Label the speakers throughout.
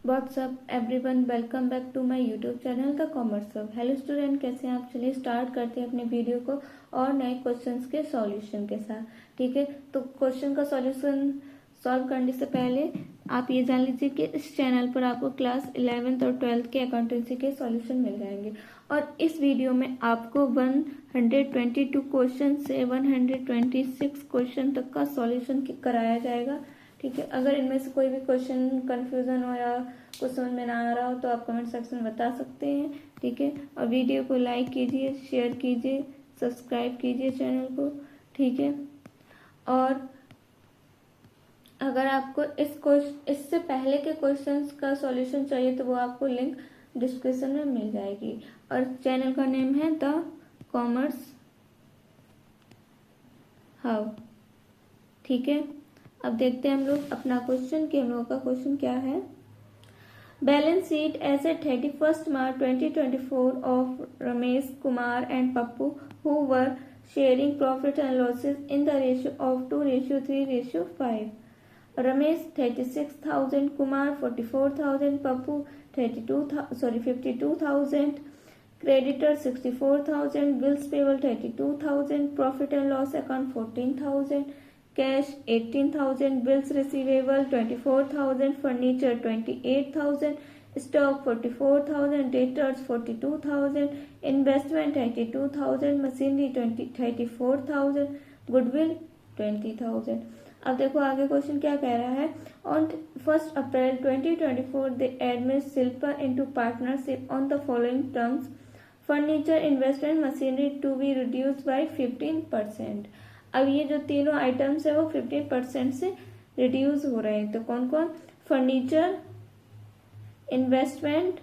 Speaker 1: WhatsApp everyone, welcome back to my YouTube channel the commerce hub. Hello student, कैसे हैं आप? चलिए start करते हैं अपने वीडियो को और नए क्वेश्चंस के सॉल्यूशन के साथ। ठीक है, तो क्वेश्चन का सॉल्यूशन सॉल्व करने से पहले आप ये जान लीजिए कि इस चैनल पर आपको क्लास 11th और 12th के अकाउंटेंसी के सॉल्यूशन मिल जाएंगे और इस वीडियो में आपको 122 क्वेश्चन से 126 क्वेश्चन तक का सॉल्यूशन कराया जाएगा। ठीक है, अगर इनमें से कोई भी क्वेश्चन कंफ्यूजन हो या कुछ समझ में ना आ रहा हो तो आप कमेंट सेक्शन में बता सकते हैं। ठीक है, और वीडियो को लाइक कीजिए, शेयर कीजिए, सब्सक्राइब कीजिए चैनल को। ठीक है, और अगर आपको इससे पहले के क्वेश्चंस का सॉल्यूशन चाहिए तो वो आपको लिंक डिस्क्रिप्शन में मिल जाएगी और चैनल का नेम है द कॉमर्स हब। ठीक है, अब देखते हैं हम लोग अपना क्वेश्चन कि हम लोगों का क्वेश्चन क्या है। Balance sheet as a 31 March 2024 of Ramesh Kumar and Pappu who were sharing profit and losses in the ratio of 2:3:5। Ramesh 36,000, Kumar 44,000, Pappu 52,000, creditor 64,000, bills payable 32,000, profit and loss account 14,000, cash 18,000, bills receivable 24,000, furniture 28,000, stock 44,000, debtors 42,000, investment 32,000, machinery 34,000, goodwill 20,000। अब देखो आगे question क्या कह रहा है। On 1 April 2024 they admit Shilpa into partnership on the following terms. Furniture, investment, machinery to be reduce by 15%। अब ये जो तीनों आइटम्स है वो 15% से रिड्यूस हो रहे हैं। तो कौन कौन? Furniture, investment,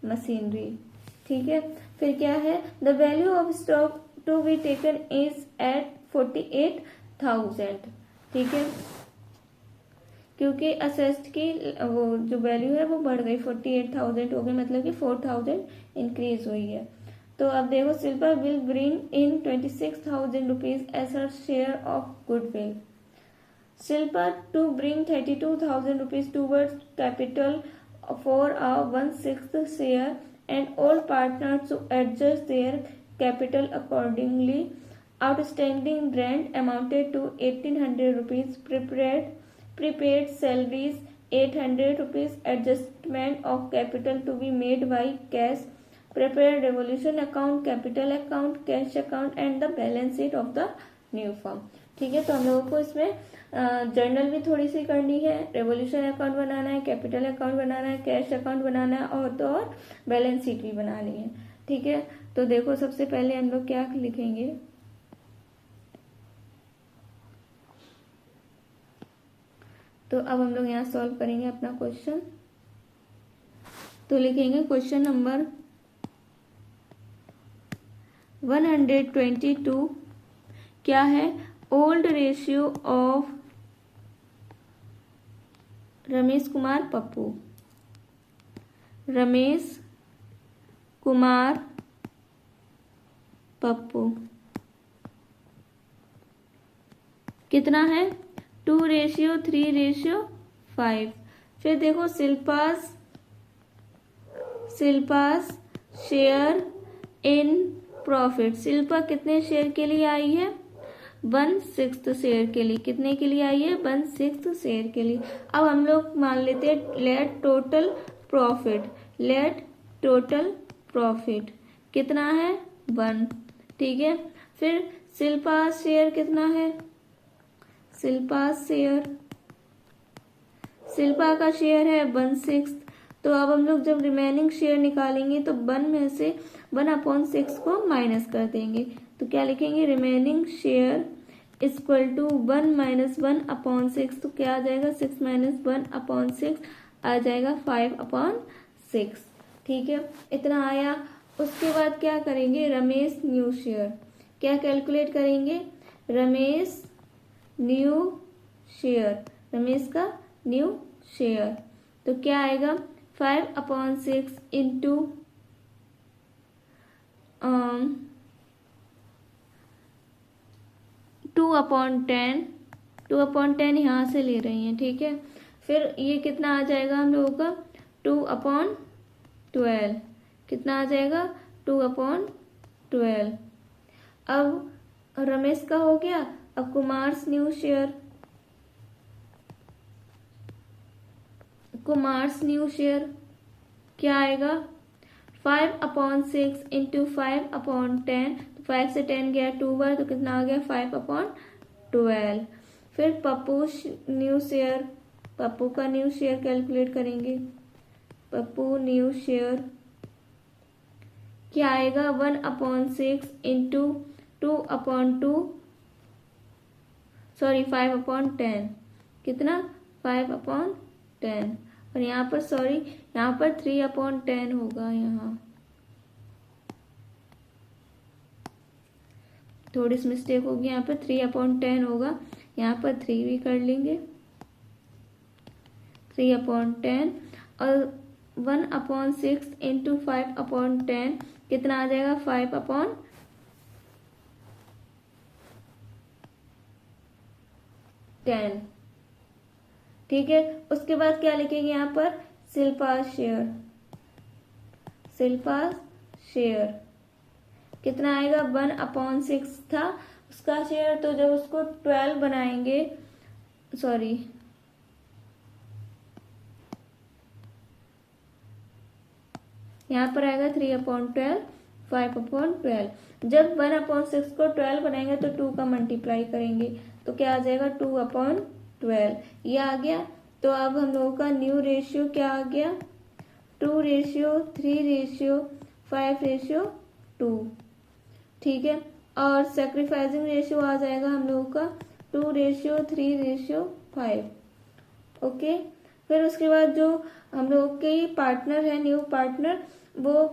Speaker 1: machinery. ठीक है, फिर क्या है? The value of stock to be taken is at 48,000। ठीक है, क्योंकि असेस्ड की वो जो वैल्यू है वो बढ़ गई, 48,000 हो गई, मतलब कि 4,000 इंक्रीज हुई है। तो अब देखो, Shilpa will bring in 26,000 rupees as her share of goodwill. Shilpa to bring 32,000 rupees towards capital for a 1/6 share and all partners to adjust their capital accordingly. Outstanding rent amounted to 1,800 rupees. Prepaid salaries 800 rupees. Adjustment of capital to be made by cash. Prepared revolution account, capital account, cash account and the balance sheet of the new firm। ठीक है, तो हम लोगों को इसमें journal भी थोड़ी सी करनी है, रेवोल्यूशन अकाउंट बनाना है, कैपिटल अकाउंट बनाना है, कैश अकाउंट बनाना है और बैलेंस शीट भी बनानी है। ठीक है, तो देखो सबसे पहले हम लोग क्या लिखेंगे। तो अब हम लोग यहाँ सॉल्व करेंगे अपना क्वेश्चन। तो लिखेंगे क्वेश्चन नंबर 122 क्या है? Old ratio of Ramesh Kumar Pappu. Ramesh Kumar Pappu कितना है? 2:3:5। फिर देखो Shilpa's share in profit. Shilpa कितने शेयर के लिए आई है? 1/6 शेयर के लिए। कितने के लिए आई है? 1/6 शेयर के लिए। अब हम लोग मान लेते हैं लेट टोटल प्रॉफिट कितना है? 1। ठीक है, फिर शिल्पास शेयर कितना है? शिल्पा का शेयर है 1/6। तो अब हम लोग जब रिमेनिंग शेयर निकालेंगे तो 1 में से 1/6 को माइनस कर देंगे। तो क्या लिखेंगे? Remaining share equal to 1 - 1/6। तो क्या आ जाएगा? 6 - 1/6 आ जाएगा 5/6। ठीक है, इतना आया। उसके बाद क्या करेंगे? Ramesh new share. क्या कैलकुलेट करेंगे? रमेश का न्यू शेयर। तो क्या आएगा? 5/6 इंटू 2/10। 2/10 यहाँ से ले रही हैं। ठीक है, फिर ये कितना आ जाएगा हम लोगों का? 2/12 कितना आ जाएगा 2/12। अब रमेश का हो गया। अब कुमार्स न्यू शेयर, क्या आएगा 5/6 इंटू 5/10, तो 5 से 10 गया 2 बार, तो कितना आ गया 5/12। फिर पप्पू का न्यू शेयर कैलकुलेट करेंगे। पप्पू न्यू शेयर क्या आएगा 1/6 इंटू 5/10 कितना 5/10, और यहाँ पर 3/10 होगा। यहाँ थोड़ी सी मिस्टेक होगी, यहाँ पर 3/10 होगा, यहाँ पर 3 भी कर लेंगे 3/10, और 1/6 इंटू 5/10 कितना आ जाएगा 5/10। ठीक है, उसके बाद क्या लिखेंगे यहाँ पर शिल्पा शेयर कितना आएगा 1/6 था उसका शेयर, तो जब उसको 12 बनाएंगे, सॉरी यहाँ पर आएगा 3/12 5/12। जब 1/6 को 12 बनाएंगे तो 2 का मल्टीप्लाई करेंगे, तो क्या आ जाएगा 2/12, ये आ गया। तो अब हम लोगों का न्यू रेशियो क्या आ गया 2:3:5:2। ठीक है, और सेक्रीफाइसिंग रेशियो आ जाएगा हम लोगों का 2:3:5। ओके, फिर उसके बाद जो हम लोग के पार्टनर है, न्यू पार्टनर, वो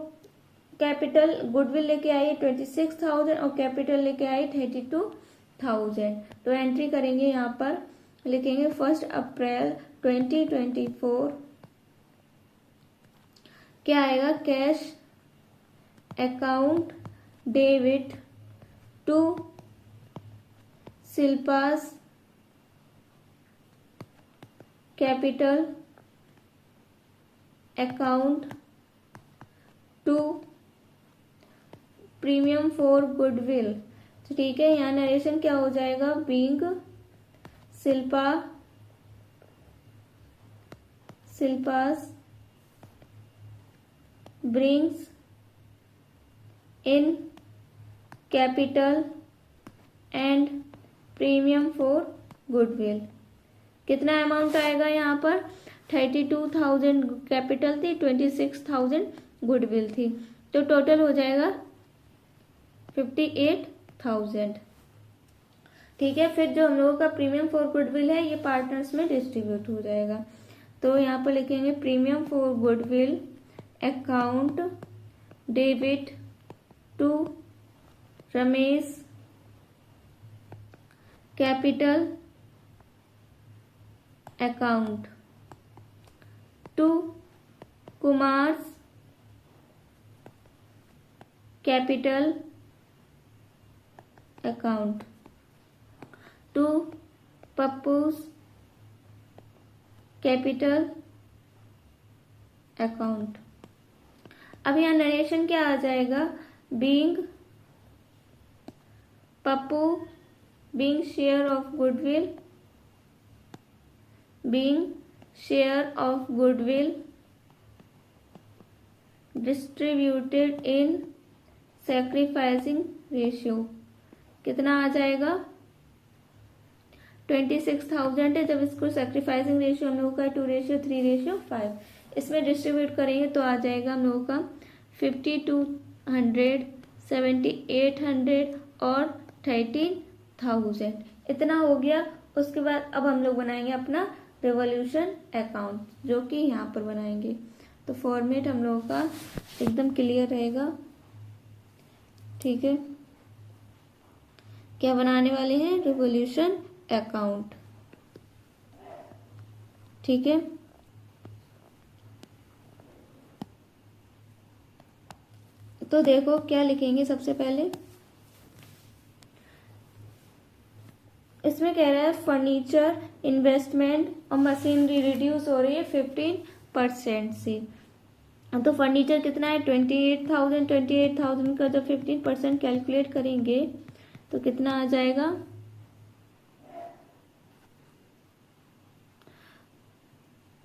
Speaker 1: कैपिटल गुडविल लेके आई 26,000 और कैपिटल लेके आई 32,000। तो एंट्री करेंगे, यहाँ पर लिखेंगे 1 अप्रैल 2024 क्या आएगा cash account debit to Shilpa's capital account to premium for goodwill. तो ठीक है, यहाँ नरेशन क्या हो जाएगा being Shilpa's brings in capital and premium for goodwill। कितना अमाउंट आएगा यहाँ पर 32,000 कैपिटल थी, 26,000 गुडविल थी, तो टोटल हो जाएगा 58,000। ठीक है, फिर जो हम लोगों का प्रीमियम फॉर गुडविल है ये पार्टनर्स में डिस्ट्रीब्यूट हो जाएगा। तो यहाँ पर लिखेंगे premium for goodwill account debit to Ramesh capital account to Kumar's capital account to Pappu's capital account. अब यहाँ नरेशन क्या आ जाएगा being Pappu being share of goodwill distributed in sacrificing ratio. कितना आ जाएगा 26,000 है, जब इसको सैक्रिफाइसिंग रेशियो हम लोगों का 2:3:5 इसमें डिस्ट्रीब्यूट करेंगे तो आ जाएगा हम लोगों का 5200 7800 और 13,000 इतना हो गया। उसके बाद अब हम लोग बनाएंगे अपना रिवॉल्यूशन अकाउंट, जो कि यहाँ पर बनाएंगे। तो फॉर्मेट हम लोगों का एकदम क्लियर रहेगा। ठीक है, क्या बनाने वाले हैं रिवॉल्यूशन अकाउंट। ठीक है, तो देखो क्या लिखेंगे। सबसे पहले इसमें कह रहा है फर्नीचर इन्वेस्टमेंट और मशीनरी रिड्यूस हो रही है 15% से। तो फर्नीचर कितना है 28,000, 28,000 का जब 15% कैलकुलेट करेंगे तो कितना आ जाएगा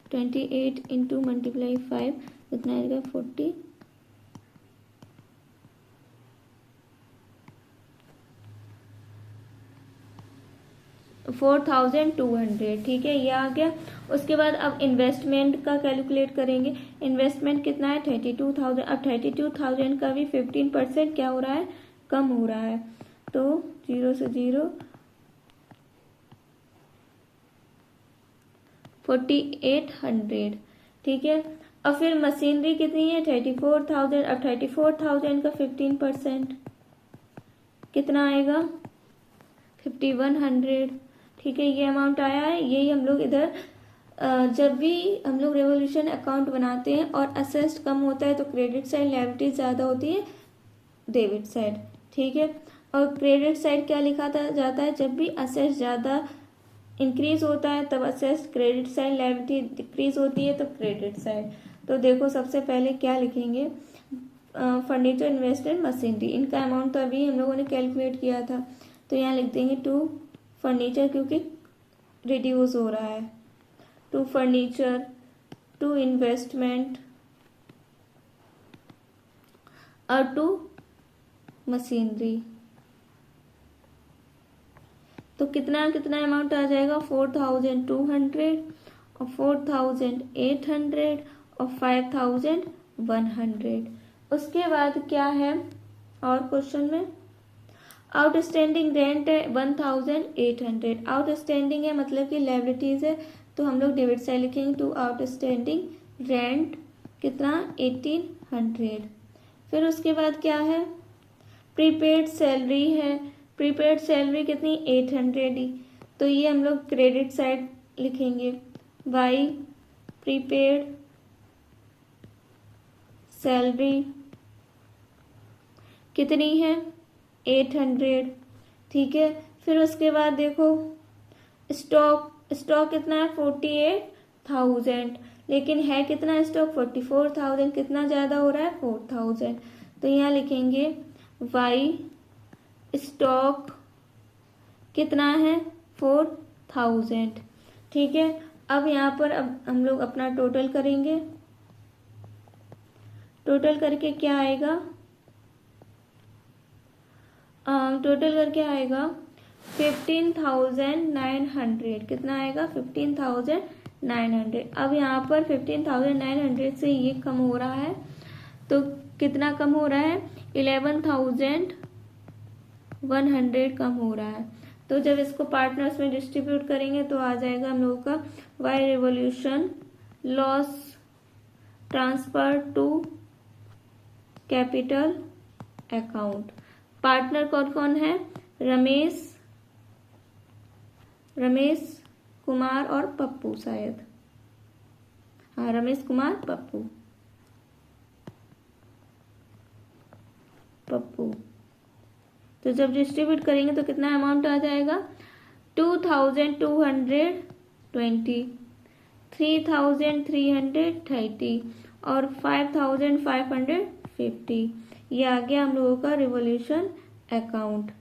Speaker 1: 28 इंटू मल्टीप्लाई 5 कितना आएगा 4,200। ठीक है, ये आ गया। उसके बाद अब इन्वेस्टमेंट का कैलकुलेट करेंगे। इन्वेस्टमेंट कितना है 32,000। अब 32,000 का भी 15% क्या हो रहा है, कम हो रहा है। तो 0 से 0 4,800। ठीक है, अब फिर मशीनरी कितनी है 34,000। अब 34,000 का 15% कितना आएगा 5,100। ठीक है, ये अमाउंट आया है। यही हम लोग इधर जब भी हम लोग रेवोल्यूशन अकाउंट बनाते हैं और असेस्ट कम होता है तो क्रेडिट साइड, लायबिलिटी ज्यादा होती है डेबिट साइड। ठीक है, और क्रेडिट साइड क्या लिखा जाता है, जब भी असेस्ट ज्यादा इंक्रीज होता है तब asset credit side, liability decrease होती है तो क्रेडिट साइड। तो देखो सबसे पहले क्या लिखेंगे, फर्नीचर, इन्वेस्टमेंट, मशीनरी, इनका अमाउंट तो अभी हम लोगों ने कैलकुलेट किया था। तो यहाँ लिख देंगे टू फर्नीचर क्योंकि रिड्यूस हो रहा है, टू फर्नीचर, टू इन्वेस्टमेंट और टू मशीनरी। तो कितना कितना अमाउंट आ जाएगा 4,200 और 4,800 और 5,100। उसके बाद क्या है और क्वेश्चन में आउटस्टैंडिंग रेंट है 1,800। आउटस्टैंडिंग है मतलब कि लायबिलिटीज है, तो हम लोग डेबिट साइड लिखेंगे टू आउटस्टैंडिंग रेंट कितना 1,800। फिर उसके बाद क्या है प्रीपेड सैलरी है, प्रीपेड सैलरी कितनी 800 ही, तो ये हम लोग क्रेडिट साइड लिखेंगे बाई प्रीपेड सैलरी कितनी है 800। ठीक है, फिर उसके बाद देखो स्टॉक कितना है 48,000, लेकिन है कितना स्टॉक 44,000, कितना ज्यादा हो रहा है 4,000। तो यहाँ लिखेंगे वाई स्टॉक कितना है 4,000। ठीक है, अब यहाँ पर अब हम लोग अपना टोटल करेंगे। टोटल करके क्या आएगा, टोटल करके आएगा 15,900। कितना आएगा 15,900। अब यहाँ पर 15,900 से ये कम हो रहा है, तो कितना कम हो रहा है 11,100 कम हो रहा है। तो जब इसको पार्टनर्स में डिस्ट्रीब्यूट करेंगे तो आ जाएगा हम लोगों का Y revaluation loss transfer to capital account. Partner कौन कौन है, रमेश कुमार और पप्पू, शायद हाँ रमेश कुमार पप्पू। तो जब डिस्ट्रीब्यूट करेंगे तो कितना अमाउंट आ जाएगा 2,220, 3,330 और 5,550। ये आ गया हम लोगों का रिवोल्यूशन अकाउंट।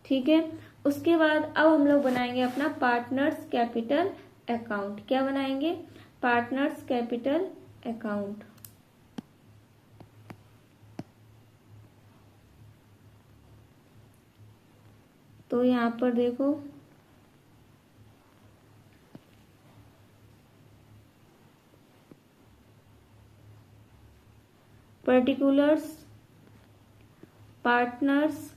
Speaker 1: ठीक है, उसके बाद अब हम लोग बनाएंगे अपना पार्टनर्स कैपिटल अकाउंट। क्या बनाएंगे पार्टनर्स कैपिटल अकाउंट। तो यहाँ पर देखो पर्टिकुलर्स पार्टनर्स।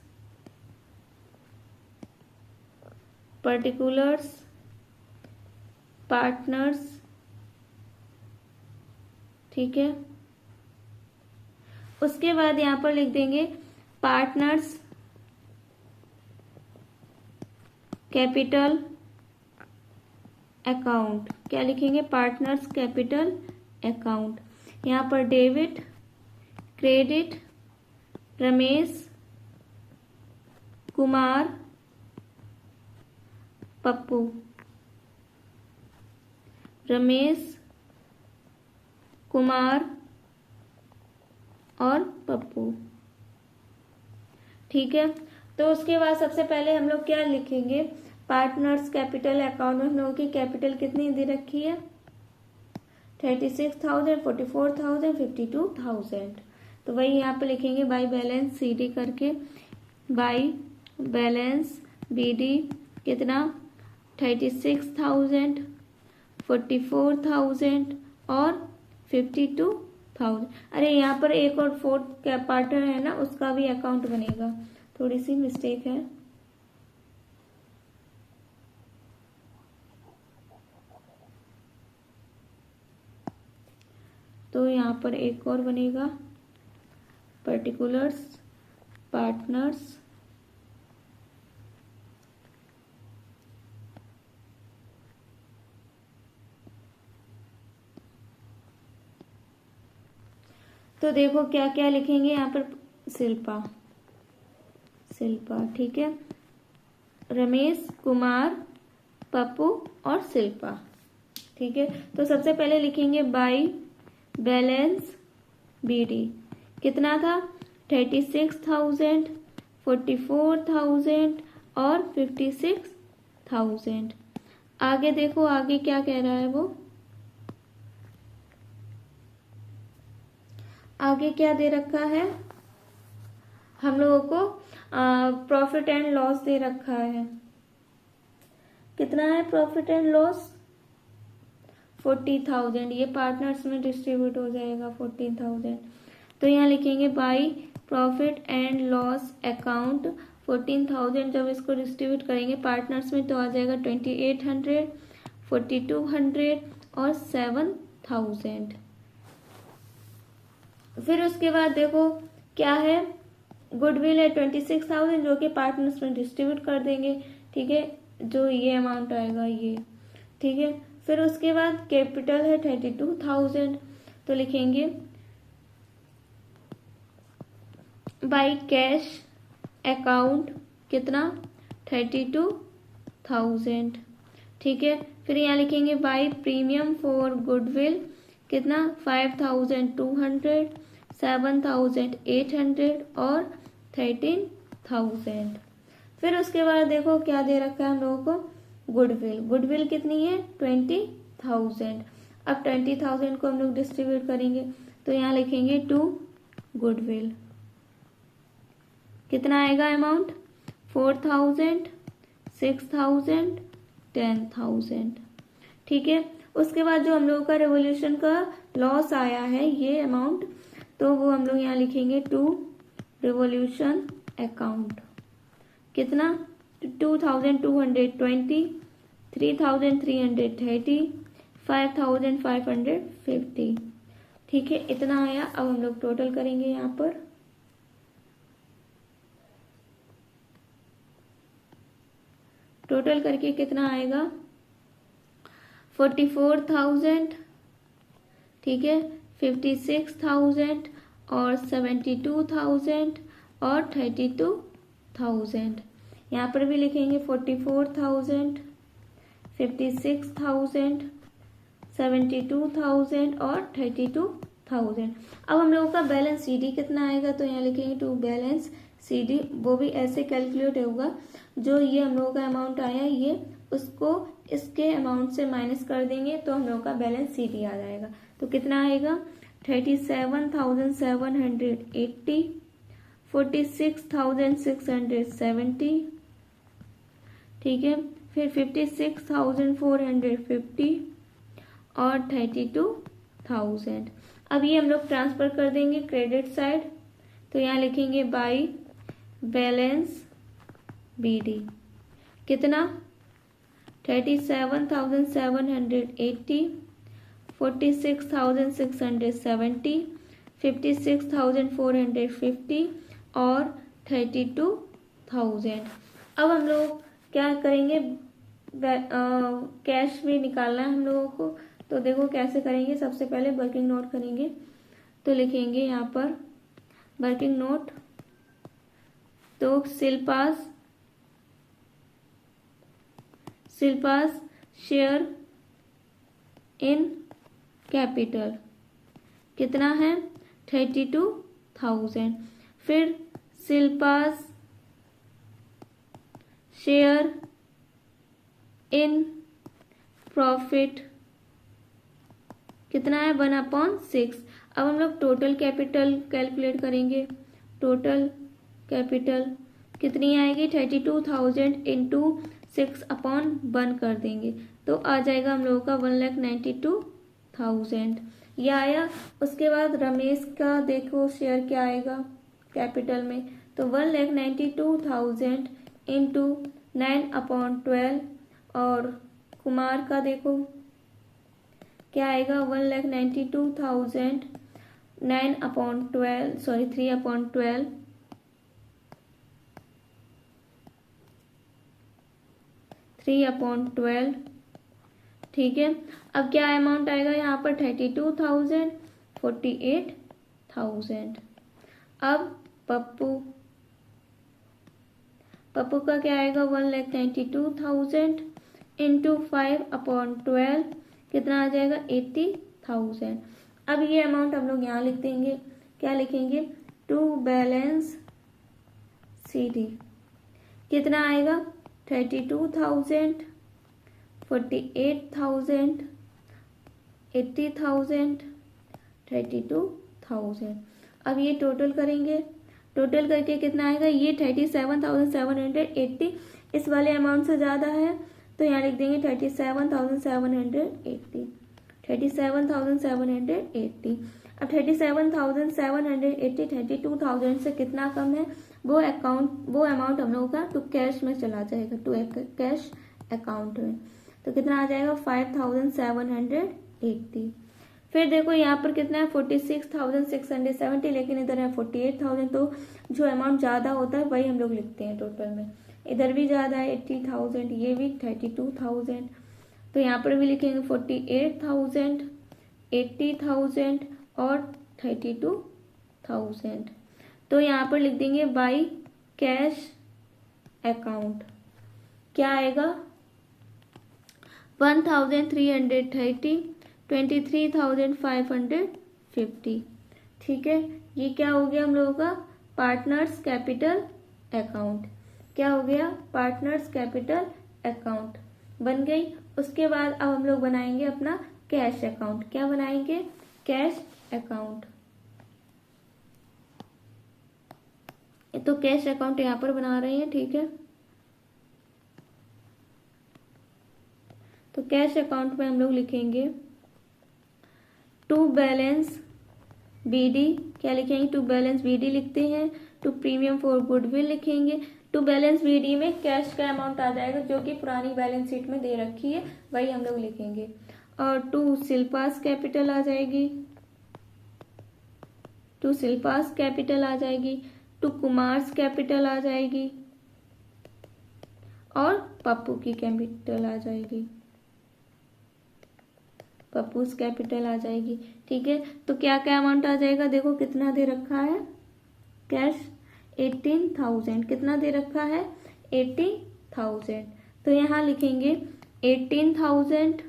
Speaker 1: ठीक है, उसके बाद यहाँ पर लिख देंगे पार्टनर्स कैपिटल अकाउंट। क्या लिखेंगे पार्टनर्स कैपिटल अकाउंट। यहाँ पर डेबिट क्रेडिट रमेश कुमार पप्पू, रमेश कुमार और पप्पू। ठीक है, तो उसके बाद सबसे पहले हम लोग क्या लिखेंगे, पार्टनर्स कैपिटल अकाउंट में हम लोगों की कैपिटल कितनी दे रखी है, 36,000, 44,000, 52,000। तो वही यहाँ पे लिखेंगे बाई बैलेंस सी डी करके, बाई बैलेंस बी डी कितना 36,000, 44,000 और 52,000। अरे यहाँ पर एक और फोर्थ पार्टनर है ना, उसका भी अकाउंट बनेगा, थोड़ी सी मिस्टेक है। तो यहाँ पर एक और बनेगा पर्टिकुलर्स पार्टनर्स तो देखो क्या क्या लिखेंगे यहाँ पर, शिल्पा, शिल्पा, ठीक है, रमेश, कुमार, पप्पू और शिल्पा। ठीक है, तो सबसे पहले लिखेंगे बाई बैलेंस बी डी कितना था 36,000, 44,000 और 56,000। आगे देखो आगे क्या कह रहा है वो, आगे क्या दे रखा है हम लोगों को, प्रॉफिट एंड लॉस दे रखा है। कितना है प्रॉफिट एंड लॉस, 40,000। ये पार्टनर्स में डिस्ट्रीब्यूट हो जाएगा 14,000। तो यहाँ लिखेंगे by profit and loss account 14,000। जब इसको डिस्ट्रीब्यूट करेंगे पार्टनर्स में तो आ जाएगा 2,800, 4,200 और 7,000। फिर उसके बाद देखो क्या है, गुडविल है 26,000 जो कि पार्टनर्स में डिस्ट्रीब्यूट कर देंगे। ठीक है, जो ये अमाउंट आएगा ये। ठीक है, फिर उसके बाद कैपिटल है 32,000। तो लिखेंगे बाई कैश अकाउंट कितना 32,000। ठीक है, फिर यहाँ लिखेंगे बाई प्रीमियम फॉर गुडविल कितना 5,200, 7,800 और 13,000। फिर उसके बाद देखो क्या दे रखा है हम लोगों को, गुडविल, गुडविल कितनी है 20,000। अब 20,000 को हम लोग डिस्ट्रीब्यूट करेंगे तो यहाँ लिखेंगे टू गुडविल कितना आएगा अमाउंट 4,000, 6,000, 10,000। ठीक है, उसके बाद जो हम लोगों का रेवोल्यूशन का लॉस आया है ये अमाउंट, तो वो हम लोग यहाँ लिखेंगे टू रेवोल्यूशन अकाउंट कितना 2,220, 3,330, 5,550। ठीक है, इतना आया। अब हम लोग टोटल करेंगे यहाँ पर, टोटल करके कितना आएगा 44,000। ठीक है, 56,000 और 72,000 और 32,000। यहाँ पर भी लिखेंगे 44,000, 56,000, 72,000 और 32,000। अब हम लोगों का बैलेंस सीडी कितना आएगा, तो यहाँ लिखेंगे टू बैलेंस सीडी, वो भी ऐसे कैलकुलेट होगा, जो ये हम लोगों का अमाउंट आया ये उसको इसके अमाउंट से माइनस कर देंगे तो हम लोगों का बैलेंस सीडी आ जाएगा। तो कितना आएगा 37,780, 46,670। ठीक है, फिर 56,450 और 32,000। अब ये हम लोग ट्रांसफर कर देंगे क्रेडिट साइड, तो यहाँ लिखेंगे बाई बैलेंस बीडी कितना 37,780, 46,670, 56,450 और 32,000। अब हम लोग क्या करेंगे, कैश भी निकालना है हम लोगों को। तो देखो कैसे करेंगे, सबसे पहले वर्किंग नोट करेंगे। तो लिखेंगे यहाँ पर वर्किंग नोट, तो शिल्पास शेयर इन कैपिटल कितना है 32,000। फिर शिल्पास शेयर इन प्रॉफिट कितना है 1/6। अब हम लोग टोटल कैपिटल कैलकुलेट करेंगे। टोटल कैपिटल कितनी आएगी 32,000 इंटू 6/1 कर देंगे तो आ जाएगा हम लोगों का 1,92,000 ये आया। उसके बाद रमेश का देखो शेयर क्या आएगा कैपिटल में, तो 1,92,000 इंटू 9/12 और कुमार का देखो क्या आएगा 1,92,000 9/12 सॉरी 3/12 3/12 ठीक है। अब क्या अमाउंट आएगा यहाँ पर 32,000 48,000। अब पप्पू का क्या आएगा 1,92,000 इंटू 5/12 कितना आ जाएगा 80,000। अब ये अमाउंट हम लोग यहाँ लिख देंगे। क्या लिखेंगे टू बैलेंस CD कितना आएगा 32,000 48,000 80,000 32,000। अब ये टोटल करेंगे, टोटल करके कितना आएगा ये 37,780 इस वाले अमाउंट से ज़्यादा है तो यहाँ लिख देंगे 37,780 37,780। अब 37,780 32,000 से कितना कम है वो अमाउंट हम लोगों का टू कैश में चला जाएगा, टू कैश अकाउंट में। तो कितना आ जाएगा 5,780। फिर देखो यहाँ पर कितना है 46,670 लेकिन इधर है 48,000 तो जो अमाउंट ज़्यादा होता है वही हम लोग लिखते हैं टोटल में। इधर भी ज़्यादा है 80,000 ये भी 32,000 तो यहाँ पर भी लिखेंगे 48,000 80,000 और 32,000। तो यहाँ पर लिख देंगे बाई कैश अकाउंट क्या आएगा 1,330 23,550 ठीक है। ये क्या हो गया हम लोगों का पार्टनर्स कैपिटल अकाउंट। क्या हो गया पार्टनर्स कैपिटल अकाउंट बन गई। उसके बाद अब हम लोग बनाएंगे अपना कैश अकाउंट। क्या बनाएंगे कैश अकाउंट। तो कैश अकाउंट यहाँ पर बना रहे हैं ठीक है। तो कैश अकाउंट में हम लोग लिखेंगे टू बैलेंस BD क्या लिखेंगे टू बैलेंस BD लिखते हैं। टू प्रीमियम फॉर गुडविल लिखेंगे। टू बैलेंस BD में कैश का अमाउंट आ जाएगा जो कि पुरानी बैलेंस शीट में दे रखी है वही हम लोग लिखेंगे। और टू शिल्पास कैपिटल आ जाएगी, टू शिल्पास कैपिटल आ जाएगी, टू कुमार्स कैपिटल आ जाएगी और पप्पू की कैपिटल आ जाएगी, पप्पूस कैपिटल आ जाएगी ठीक है। तो क्या क्या अमाउंट आ जाएगा देखो कितना दे रखा है कैश 18,000 कितना दे रखा है 80,000। तो यहाँ लिखेंगे 18,000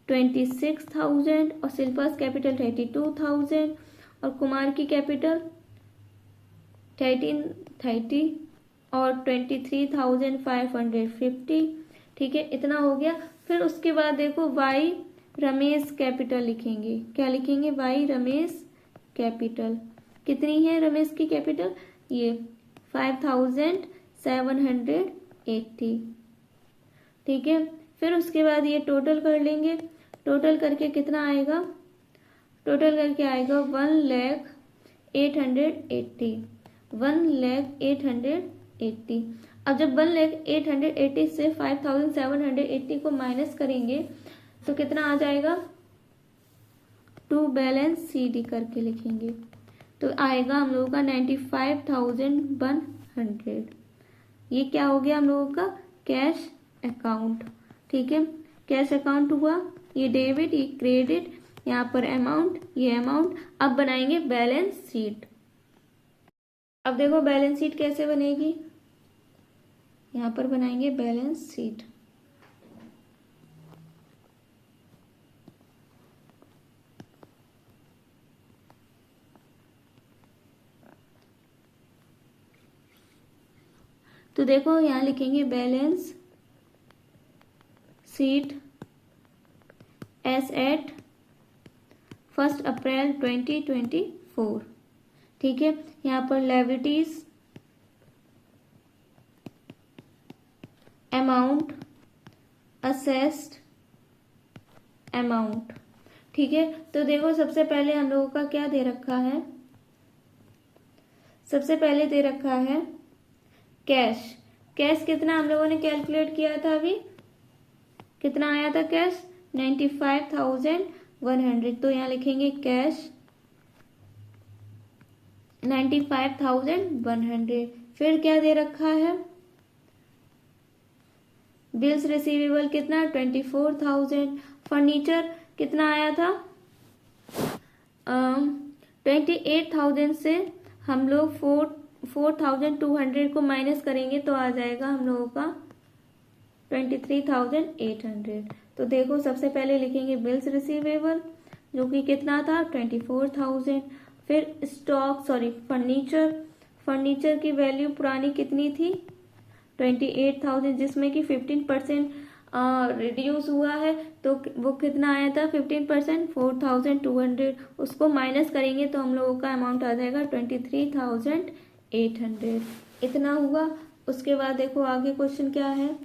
Speaker 1: 26,000 और शिल्पास कैपिटल 32,000 और कुमार की कैपिटल 30 और 23,550 ठीक है इतना हो गया। फिर उसके बाद देखो वाई रमेश कैपिटल लिखेंगे। क्या लिखेंगे वाई रमेश कैपिटल कितनी है रमेश की कैपिटल ये 5,780 ठीक है। फिर उसके बाद ये टोटल कर लेंगे। टोटल करके कितना आएगा टोटल करके आएगा 1,08,880 1,08,880। अब जब 1,08,880 से 5,780 को माइनस करेंगे तो कितना आ जाएगा टू बैलेंस CD करके लिखेंगे तो आएगा हम लोगों का 95,100। ये क्या हो गया हम लोगों का कैश अकाउंट ठीक है। कैश अकाउंट हुआ ये डेबिट ये क्रेडिट यहाँ पर अमाउंट ये अमाउंट। अब बनाएंगे बैलेंस शीट। अब देखो बैलेंस शीट कैसे बनेगी यहाँ पर बनाएंगे बैलेंस शीट। तो देखो यहाँ लिखेंगे बैलेंस शीट एस एट 1 अप्रैल 2024। ठीक है, यहाँ पर लायबिलिटीज अमाउंट असेस्ड अमाउंट। ठीक है, तो देखो सबसे पहले हम लोगों का क्या दे रखा है, सबसे पहले दे रखा है कैश। कैश कितना हम लोगों ने कैलकुलेट किया था, अभी कितना आया था कैश 95,100। तो यहाँ लिखेंगे कैश 95,100। फिर क्या दे रखा है, बिल्स रिसीवेबल कितना 24,000। फर्नीचर कितना आया था 28,000 से हम लोग 4,200 को माइनस करेंगे तो आ जाएगा हम लोगों का 23,800। तो देखो सबसे पहले लिखेंगे बिल्स रिसीवेबल जो कि कितना था 24,000। फिर स्टॉक फर्नीचर की वैल्यू पुरानी कितनी थी 28,000, जिसमें कि 15% रिड्यूस हुआ है, तो वो कितना आया था 15% 4,200। उसको माइनस करेंगे तो हम लोगों का अमाउंट आ जाएगा 23,800, इतना हुआ। उसके बाद देखो आगे क्वेश्चन क्या है,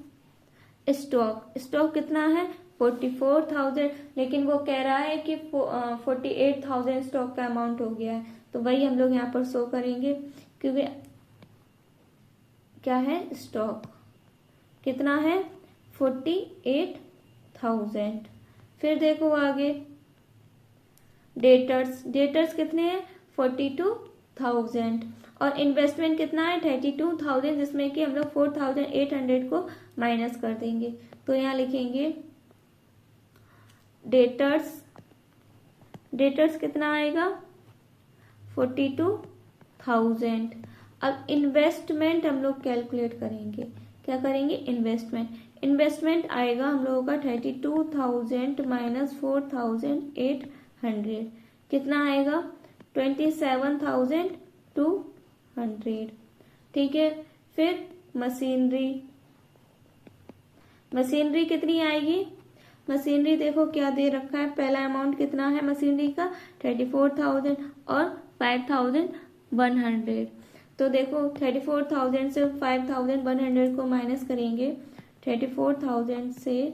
Speaker 1: स्टॉक कितना है 44,000, लेकिन वो कह रहा है कि 48,000 स्टॉक का अमाउंट हो गया है, तो वही हम लोग यहाँ पर शो करेंगे, क्योंकि क्या है स्टॉक कितना है 48,000। फिर देखो आगे डेटर्स कितने हैं 42,000 और इन्वेस्टमेंट कितना है 32,000, जिसमें कि हम लोग 4,800 को माइनस कर देंगे। तो यहाँ लिखेंगे डेटर्स कितना आएगा 42,000। अब इन्वेस्टमेंट हम लोग कैलकुलेट करेंगे, क्या करेंगे इन्वेस्टमेंट आएगा हम लोगों का 32,000 माइनस 4,800 कितना आएगा 27,200। ठीक है, फिर मशीनरी कितनी आएगी, मशीनरी देखो क्या दे रखा है, पहला अमाउंट कितना है मशीनरी का 34,000 और 5,100। तो देखो 34,000 से 5,100 को माइनस करेंगे, 34,000 से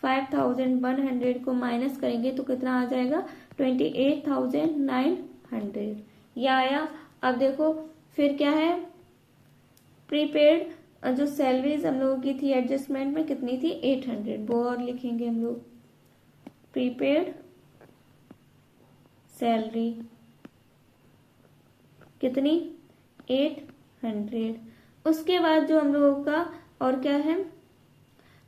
Speaker 1: 5,100 को माइनस करेंगे तो कितना आ जाएगा 28,900, यह आया। अब देखो फिर क्या है प्रीपेड, जो सैलरीज हम लोगों की थी एडजस्टमेंट में कितनी थी 800, वो और लिखेंगे हम लोग प्रीपेड सैलरी कितनी 800। उसके बाद जो हम लोगों का और क्या है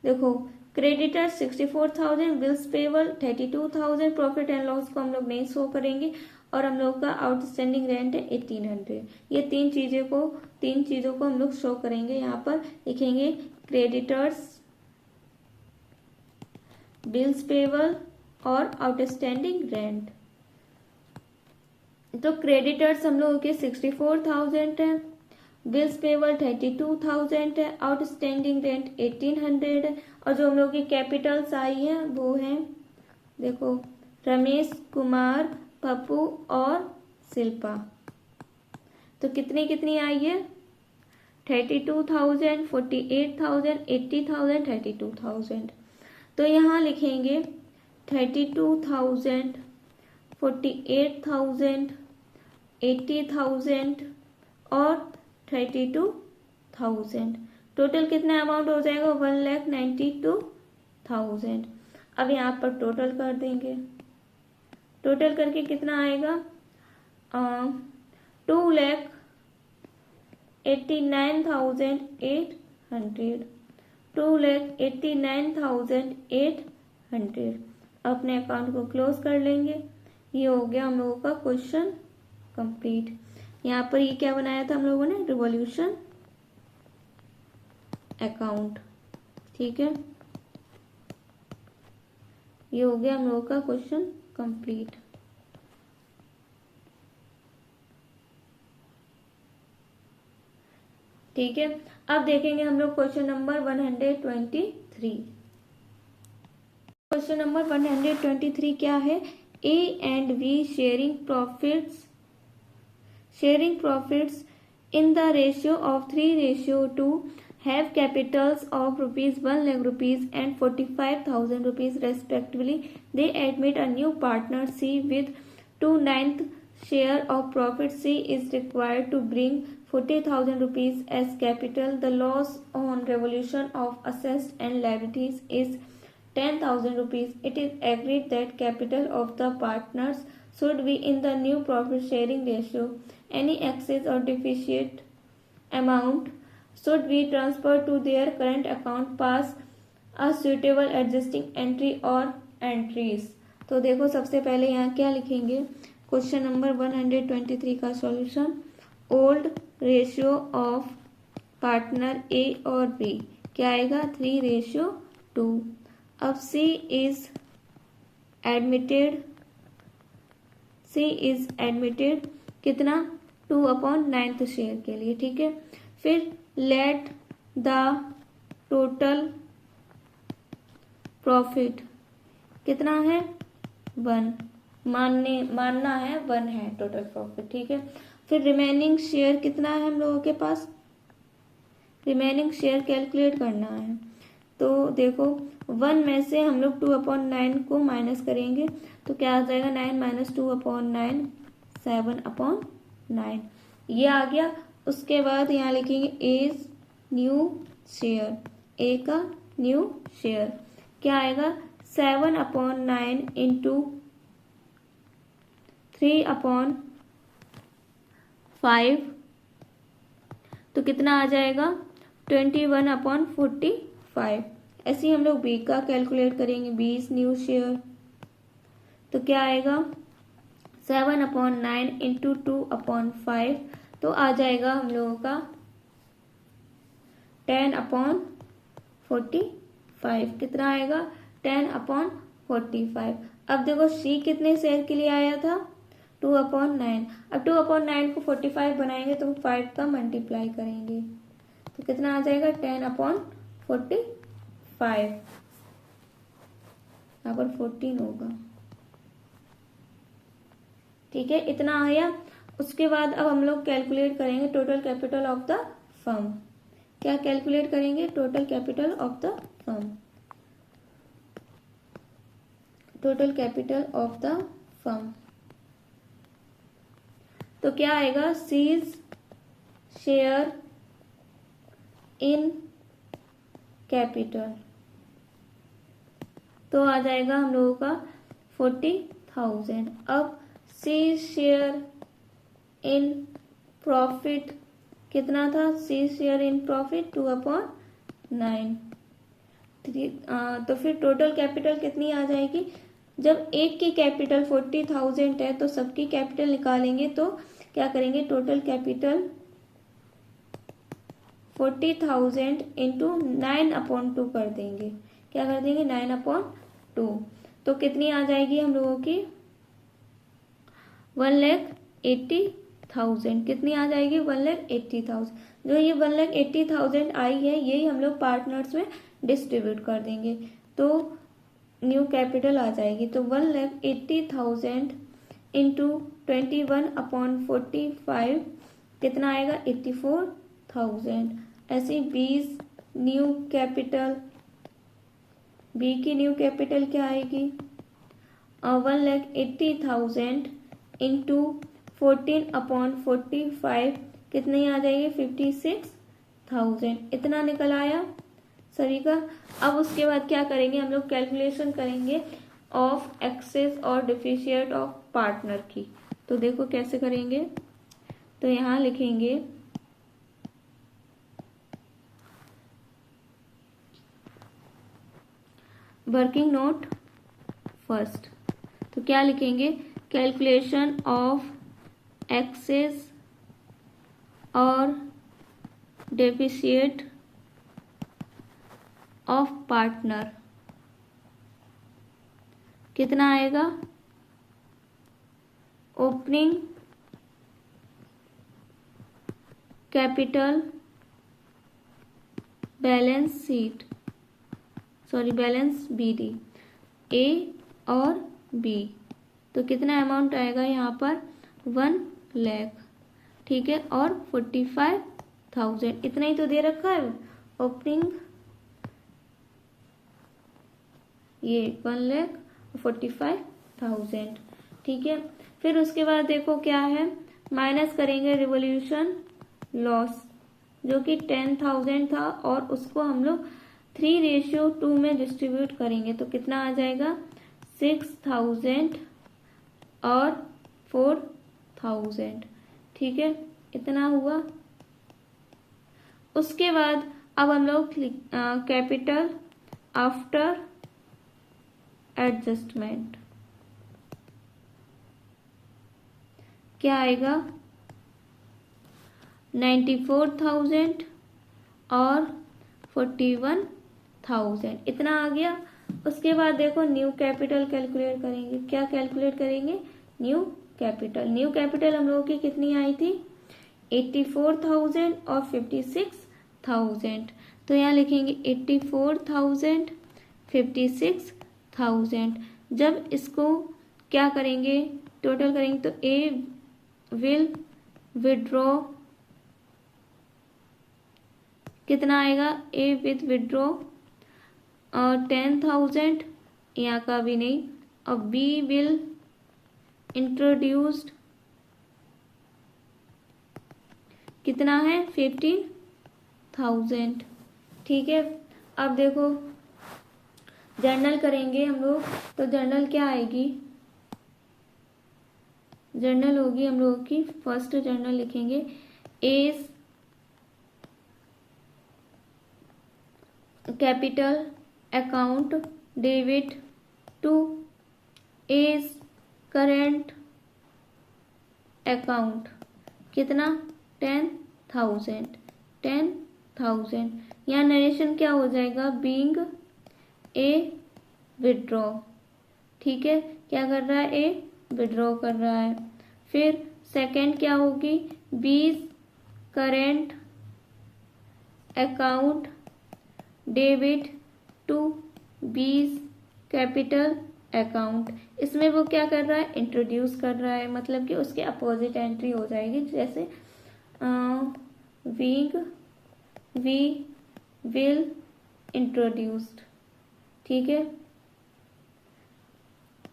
Speaker 1: देखो creditor 64,000, bills payable 32,000, profit and loss को हम लोग नहीं शो करेंगे और हम लोग का आउटस्टैंडिंग रेंट है 1,800। ये तीन चीजों को हम लोग शो करेंगे। यहाँ पर लिखेंगे क्रेडिटर्स, बिल्स पेबल और आउटस्टैंडिंग रेंट। तो क्रेडिटर्स हम लोगों के 64,000 है, बिल्स पेबल 32,000 है, आउटस्टैंडिंग रेंट 1,800 है, और जो हम लोग की कैपिटल्स आई है वो है देखो रमेश कुमार, पप्पू और शिल्पा। तो कितनी आई है 32,000, 48,000, 80,000, 32,000। तो यहाँ लिखेंगे 32,000, 48,000, 80,000 और 32,000। टोटल कितना अमाउंट हो जाएगा 1,92,000। अब यहाँ पर टोटल कर देंगे, टोटल करके कितना आएगा 2,89,800, 2,89,800। अपने अकाउंट को क्लोज कर लेंगे। ये हो गया हम लोगों का क्वेश्चन कंप्लीट। यहाँ पर ये क्या बनाया था हम लोगों ने रिवॉल्यूशन अकाउंट। ठीक है, ये हो गया हम लोगों का क्वेश्चन कंप्लीट। ठीक है, अब देखेंगे हम लोग क्वेश्चन नंबर 123। क्वेश्चन नंबर 123 क्या है? ए and be sharing profits in the ratio of 3:2 have capitals of rupees 1 lakh rupees and 45,000 rupees respectively. They admit a new partner C with 2/9 share of profit. C is required to bring 40,000 rupees as capital. The loss on resolution of assets and liabilities is 10,000 rupees. It is agreed that capital of the partners should be in the new profit sharing ratio. Any excess or deficit amount should be transferred to their current account. Pass a suitable adjusting entry or entries. तो देखो सबसे पहले यहाँ क्या लिखेंगे? Question number 123 का solution. Old ratio of partner A और B क्या आएगा? 3:2। अब सी इज एडमिटेड कितना? 2/9 शेयर के लिए, ठीक है। फिर लेट द टोटल प्रॉफिट कितना है? 1। मानना है 1 है टोटल प्रॉफिट, ठीक है। फिर रिमेनिंग शेयर कितना है हम लोगों के पास? रिमेनिंग शेयर कैलकुलेट करना है। तो देखो 1 में से हम लोग 2/9 को माइनस करेंगे तो क्या आ जाएगा? 9 - 2/9 7/9 ये आ गया। उसके बाद यहाँ लिखेंगे एज न्यू शेयर, ए का न्यू शेयर क्या आएगा? 7/9 इंटू 3/5 तो कितना आ जाएगा? 21/45। ऐसे ही हम लोग बी का कैलकुलेट करेंगे। 20 न्यू शेयर तो क्या आएगा? 7/9 इंटू 2/5 तो आ जाएगा हम लोगों का 10/45। कितना आएगा? 10/45। अब देखो सी कितने शेयर के लिए आया था? 2/9। अब 2/9 को 45 बनाएंगे तो 5 का मल्टीप्लाई करेंगे तो कितना आ जाएगा? 10/45। यहाँ पर 14 होगा, ठीक है। इतना आया। उसके बाद अब हम लोग कैलकुलेट करेंगे total capital of the firm. क्या कैलकुलेट करेंगे? Total capital of the firm. Total capital of the firm तो क्या आएगा? सीज शेयर इन कैपिटल तो आ जाएगा हम लोगों का 40,000। अब सी शेयर इन प्रॉफिट कितना था? C share in profit 2/9। तो फिर टोटल कैपिटल कितनी आ जाएगी? जब एक की कैपिटल 40,000 है तो सबकी कैपिटल निकालेंगे तो क्या करेंगे? टोटल कैपिटल 40,000 इंटू 9/2 कर देंगे। क्या कर देंगे? 9/2 तो कितनी आ जाएगी हम लोगों की? 1,80,000। कितनी आ जाएगी? 1,80,000। जो ये 1,80,000 आई है यही हम लोग पार्टनर्स में डिस्ट्रीब्यूट कर देंगे तो न्यू कैपिटल आ जाएगी। तो 1,80,000 इंटू 21/45 कितना आएगा? 84,000। ऐसे 20 न्यू कैपिटल, बी की न्यू कैपिटल क्या आएगी? 1,80,000 इंटू 14/45 कितनी आ जाएगी? 56,000। इतना निकल आया सभी का। अब उसके बाद क्या करेंगे? हम लोग कैलकुलेशन करेंगे ऑफ एक्सेस और डिफिशिएट ऑफ पार्टनर की। तो देखो कैसे करेंगे। तो यहाँ लिखेंगे वर्किंग नोट फर्स्ट। तो क्या लिखेंगे? कैलकुलेशन ऑफ एक्सेस और डेफिशिएट ऑफ पार्टनर कितना आएगा? Opening capital balance sheet, sorry balance BD, A और B। तो कितना अमाउंट आएगा यहाँ पर 1 लाख, ठीक है, और 45,000 इतना ही तो दे रखा है ओपनिंग, ये 1,45,000, ठीक है। फिर उसके बाद देखो क्या है, माइनस करेंगे रिवोल्यूशन लॉस जो कि 10,000 था और उसको हम लोग 3:2 में डिस्ट्रीब्यूट करेंगे तो कितना आ जाएगा 6,000 और 4,000, ठीक है, इतना हुआ। उसके बाद अब हम लोग कैपिटल आफ्टर एडजस्टमेंट क्या आएगा 94,000 और 41,000 इतना आ गया। उसके बाद देखो न्यू कैपिटल कैलकुलेट करेंगे, क्या कैलकुलेट करेंगे न्यू कैपिटल। न्यू कैपिटल हम लोगों की कितनी आई थी 84,000 और 56,000, तो यहाँ लिखेंगे 84,000 56,000। जब इसको क्या करेंगे टोटल करेंगे तो ए विल विड्रॉ कितना आएगा, ए विद विड्रॉ 10,000, यहाँ का भी नहीं, और बी विल इंट्रोड्यूस्ड कितना है 15,000, ठीक है। अब देखो जर्नल करेंगे हम लोग तो जर्नल क्या आएगी, जर्नल होगी हम लोगों की फर्स्ट जर्नल लिखेंगे A's capital account debit to A's current account कितना 10,000। यहाँ नरेशन क्या हो जाएगा बीइंग ए विड्रॉ, ठीक है, क्या कर रहा है ए विड्रॉ कर रहा है। फिर सेकंड क्या होगी B's current account debit to B's capital account, इसमें वो क्या कर रहा है इंट्रोड्यूस कर रहा है, मतलब कि उसके अपोजिट एंट्री हो जाएगी, जैसे वी विल इंट्रोड्यूस्ड, ठीक है।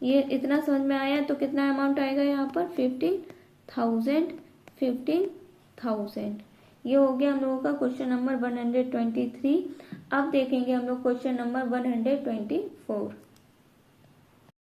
Speaker 1: ये इतना समझ में आया तो कितना अमाउंट आएगा यहाँ पर 15,000। ये हो गया हम लोगों का क्वेश्चन नंबर 123। अब देखेंगे हम लोग क्वेश्चन नंबर 124।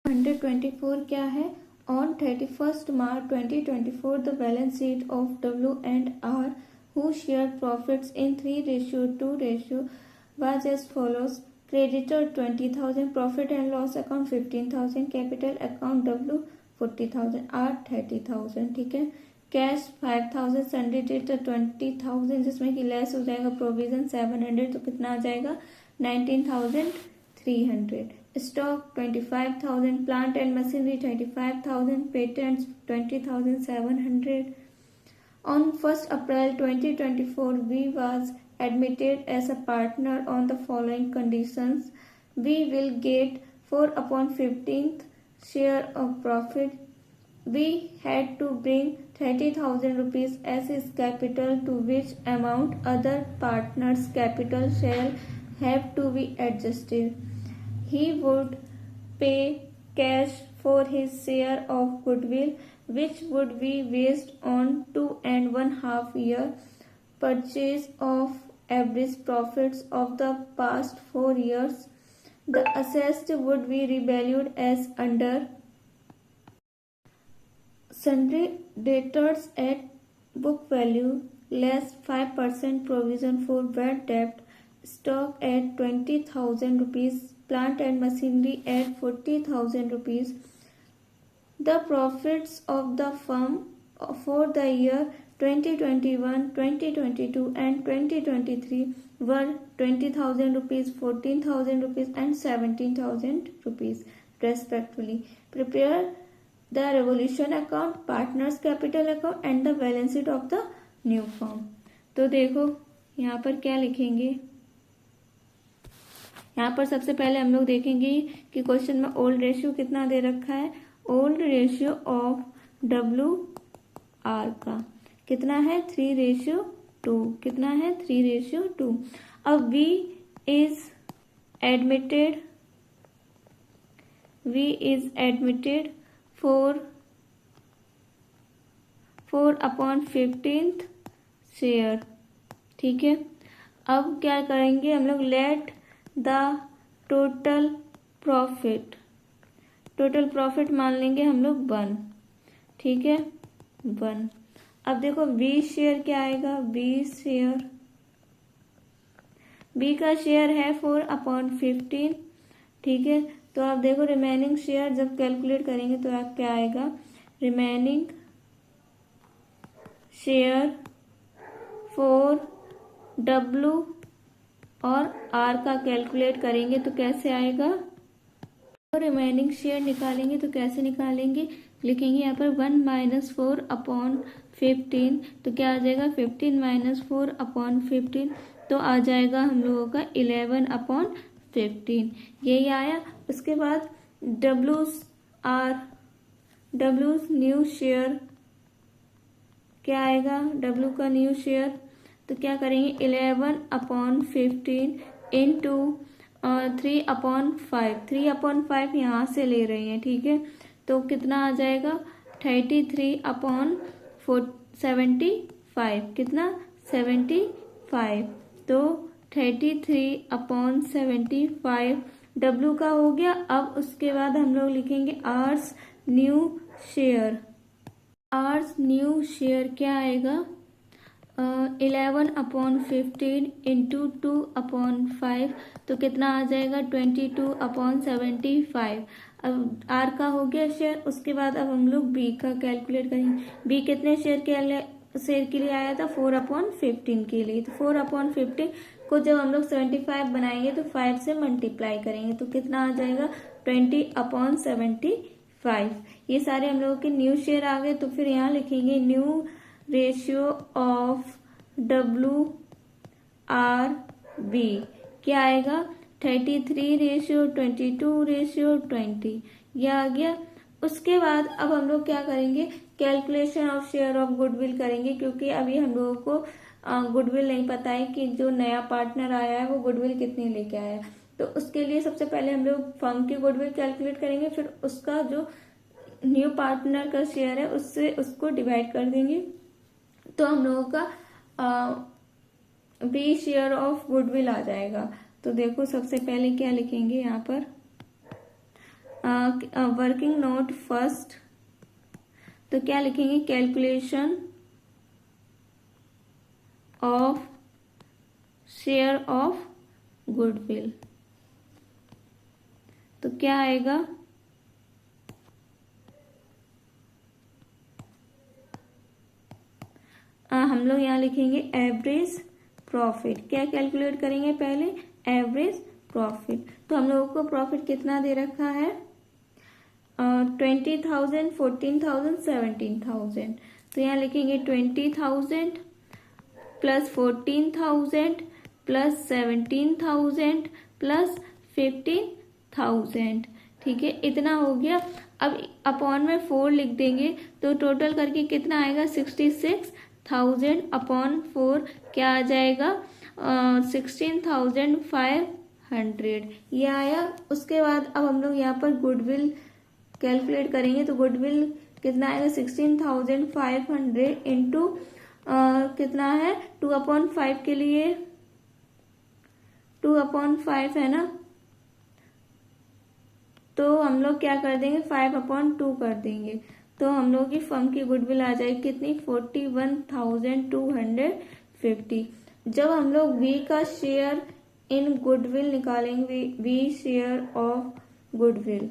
Speaker 1: 124 क्या है, on 31st March 2024 the balance sheet of W&R who shared profits in 3:2 was as follows: creditor 20,000, profit and loss account 15,000, capital account W 40,000, R 30,000, ठीक है। कैश 5,000, सन्डे डेटर 20,000 जिसमें कि लेस हो जाएगा प्रोविजन 700 तो कितना आ जाएगा 19,300। Stock 25,000, plant and machinery 25,000, patents 20,700। On 1st April 2024 we was admitted as a partner on the following conditions: we will get 4/15th share of profit. We had to bring 30,000 rupees as his capital, to which amount other partners' capital shall have to be adjusted. He would pay cash for his share of goodwill, which would be based on 2.5 year purchase of average profits of the past 4 years. The assets would be revalued as under: sundry debtors at book value less 5% provision for bad debt, stock at 20,000 rupees, plant and machinery at 40,000 rupees. The profits of the firm for the year 2021, 2022 and 2023 were 20,000 rupees, 14,000 rupees and 17,000 rupees respectively. Prepare the revolution account, partners capital account and the balance sheet of the new firm. तो देखो यहाँ पर क्या लिखेंगे यहाँ पर सबसे पहले हम लोग देखेंगे कि क्वेश्चन में ओल्ड रेशियो कितना दे रखा है। ओल्ड रेशियो ऑफ WR का कितना है 3:2। कितना है 3:2। अब V is admitted for 4/15 share. ठीक है, अब क्या करेंगे हम लोग, लेट द टोटल प्रॉफिट मान लेंगे हम लोग 1। ठीक है, 1। अब देखो बी शेयर क्या आएगा, बी का शेयर है 4/15। ठीक है, तो आप देखो रिमेनिंग शेयर जब कैलकुलेट करेंगे तो आप क्या आएगा, रिमेनिंग शेयर फॉर W और R का कैलकुलेट करेंगे तो कैसे आएगा, और रिमेनिंग शेयर निकालेंगे तो कैसे निकालेंगे, लिखेंगे यहाँ पर 1 - 4/15। तो क्या आ जाएगा 15 - 4/15, तो आ जाएगा हम लोगों का 11/15। यही आया। उसके बाद W's न्यू शेयर क्या आएगा, W का न्यू शेयर, तो क्या करेंगे 11/15 इंटू 3/5। 3/5 यहाँ से ले रहे हैं। ठीक है, तो कितना आ जाएगा 33/75। कितना 75, तो 33/75 W का हो गया। अब उसके बाद हम लोग लिखेंगे आर्स न्यू शेयर क्या आएगा 11/15 इंटू 2/5, तो कितना आ जाएगा 22/75। अब R का हो गया शेयर। उसके बाद अब हम लोग B का कैलकुलेट करेंगे। B कितने शेयर के लिए आया था 4/15 के लिए, तो 4/15 को जब हम लोग 75 बनाएंगे तो 5 से मल्टीप्लाई करेंगे तो कितना आ जाएगा 20/75। ये सारे हम लोगों के न्यू शेयर आ गए। तो फिर यहाँ लिखेंगे न्यू रेशियो ऑफ WRB क्या आएगा 33:22:20 ये आ गया। उसके बाद अब हम लोग क्या करेंगे, calculation of share of goodwill करेंगे, क्योंकि अभी हम लोगों को गुडविल नहीं पता है कि जो नया पार्टनर आया है वो गुडविल कितनी लेके आया है। तो उसके लिए सबसे पहले हम लोग फर्म की गुडविल कैलकुलेट करेंगे, फिर उसका जो न्यू पार्टनर का शेयर है उससे उसको डिवाइड कर देंगे, तो हम लोगों का बी शेयर ऑफ गुडविल आ जाएगा। तो देखो सबसे पहले क्या लिखेंगे यहाँ पर, वर्किंग नोट फर्स्ट, तो क्या लिखेंगे calculation of share of goodwill, तो क्या आएगा हम लोग यहाँ लिखेंगे एवरेज प्रॉफिट। क्या कैलकुलेट करेंगे पहले, एवरेज प्रॉफिट। तो हम लोगों को प्रॉफिट कितना दे रखा है 20,000, 14,000, 17,000। तो यहाँ लिखेंगे 20,000 प्लस 14,000 प्लस 17,000 प्लस 15,000। ठीक है, इतना हो गया। अब अपॉन में 4 लिख देंगे तो टोटल करके कितना आएगा 66,000 अपॉन 4 क्या आ जाएगा 16,500 ये आया। उसके बाद अब हम लोग यहाँ पर गुडविल कैलकुलेट करेंगे, तो गुडविल कितना आएगा 16,500 इंटू कितना है 2/5 के लिए 2/5 है ना, तो हम लोग क्या कर देंगे 5/2 कर देंगे, तो हम लोग की फर्म की गुडविल आ जाएगी कितनी 41,250। जब हम लोग वी का शेयर इन गुडविल निकालेंगे, वी शेयर ऑफ गुडविल,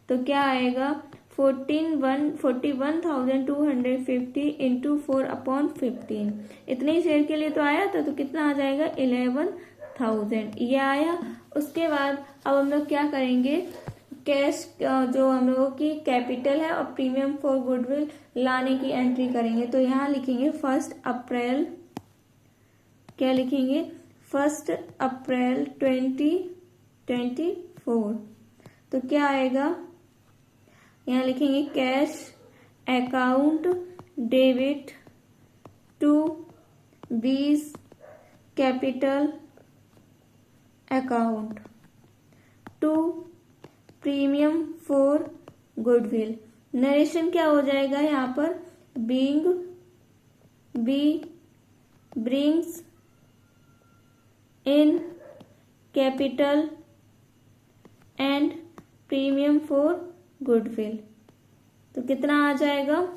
Speaker 1: तो क्या आएगा 41,250 इंटू 4/15। इतने शेयर के लिए तो आया था, तो कितना आ जाएगा 11,000 ये आया। उसके बाद अब हम लोग क्या करेंगे, कैश जो हम लोगों की कैपिटल है और प्रीमियम फॉर गुडविल लाने की एंट्री करेंगे। तो यहाँ लिखेंगे 1 अप्रैल, क्या लिखेंगे 1 अप्रैल 20 24। तो क्या आएगा, यहाँ लिखेंगे cash account debit to B's capital account to premium for goodwill. Narration क्या हो जाएगा यहाँ पर, being B brings in capital and premium for goodwill. तो कितना आ जाएगा,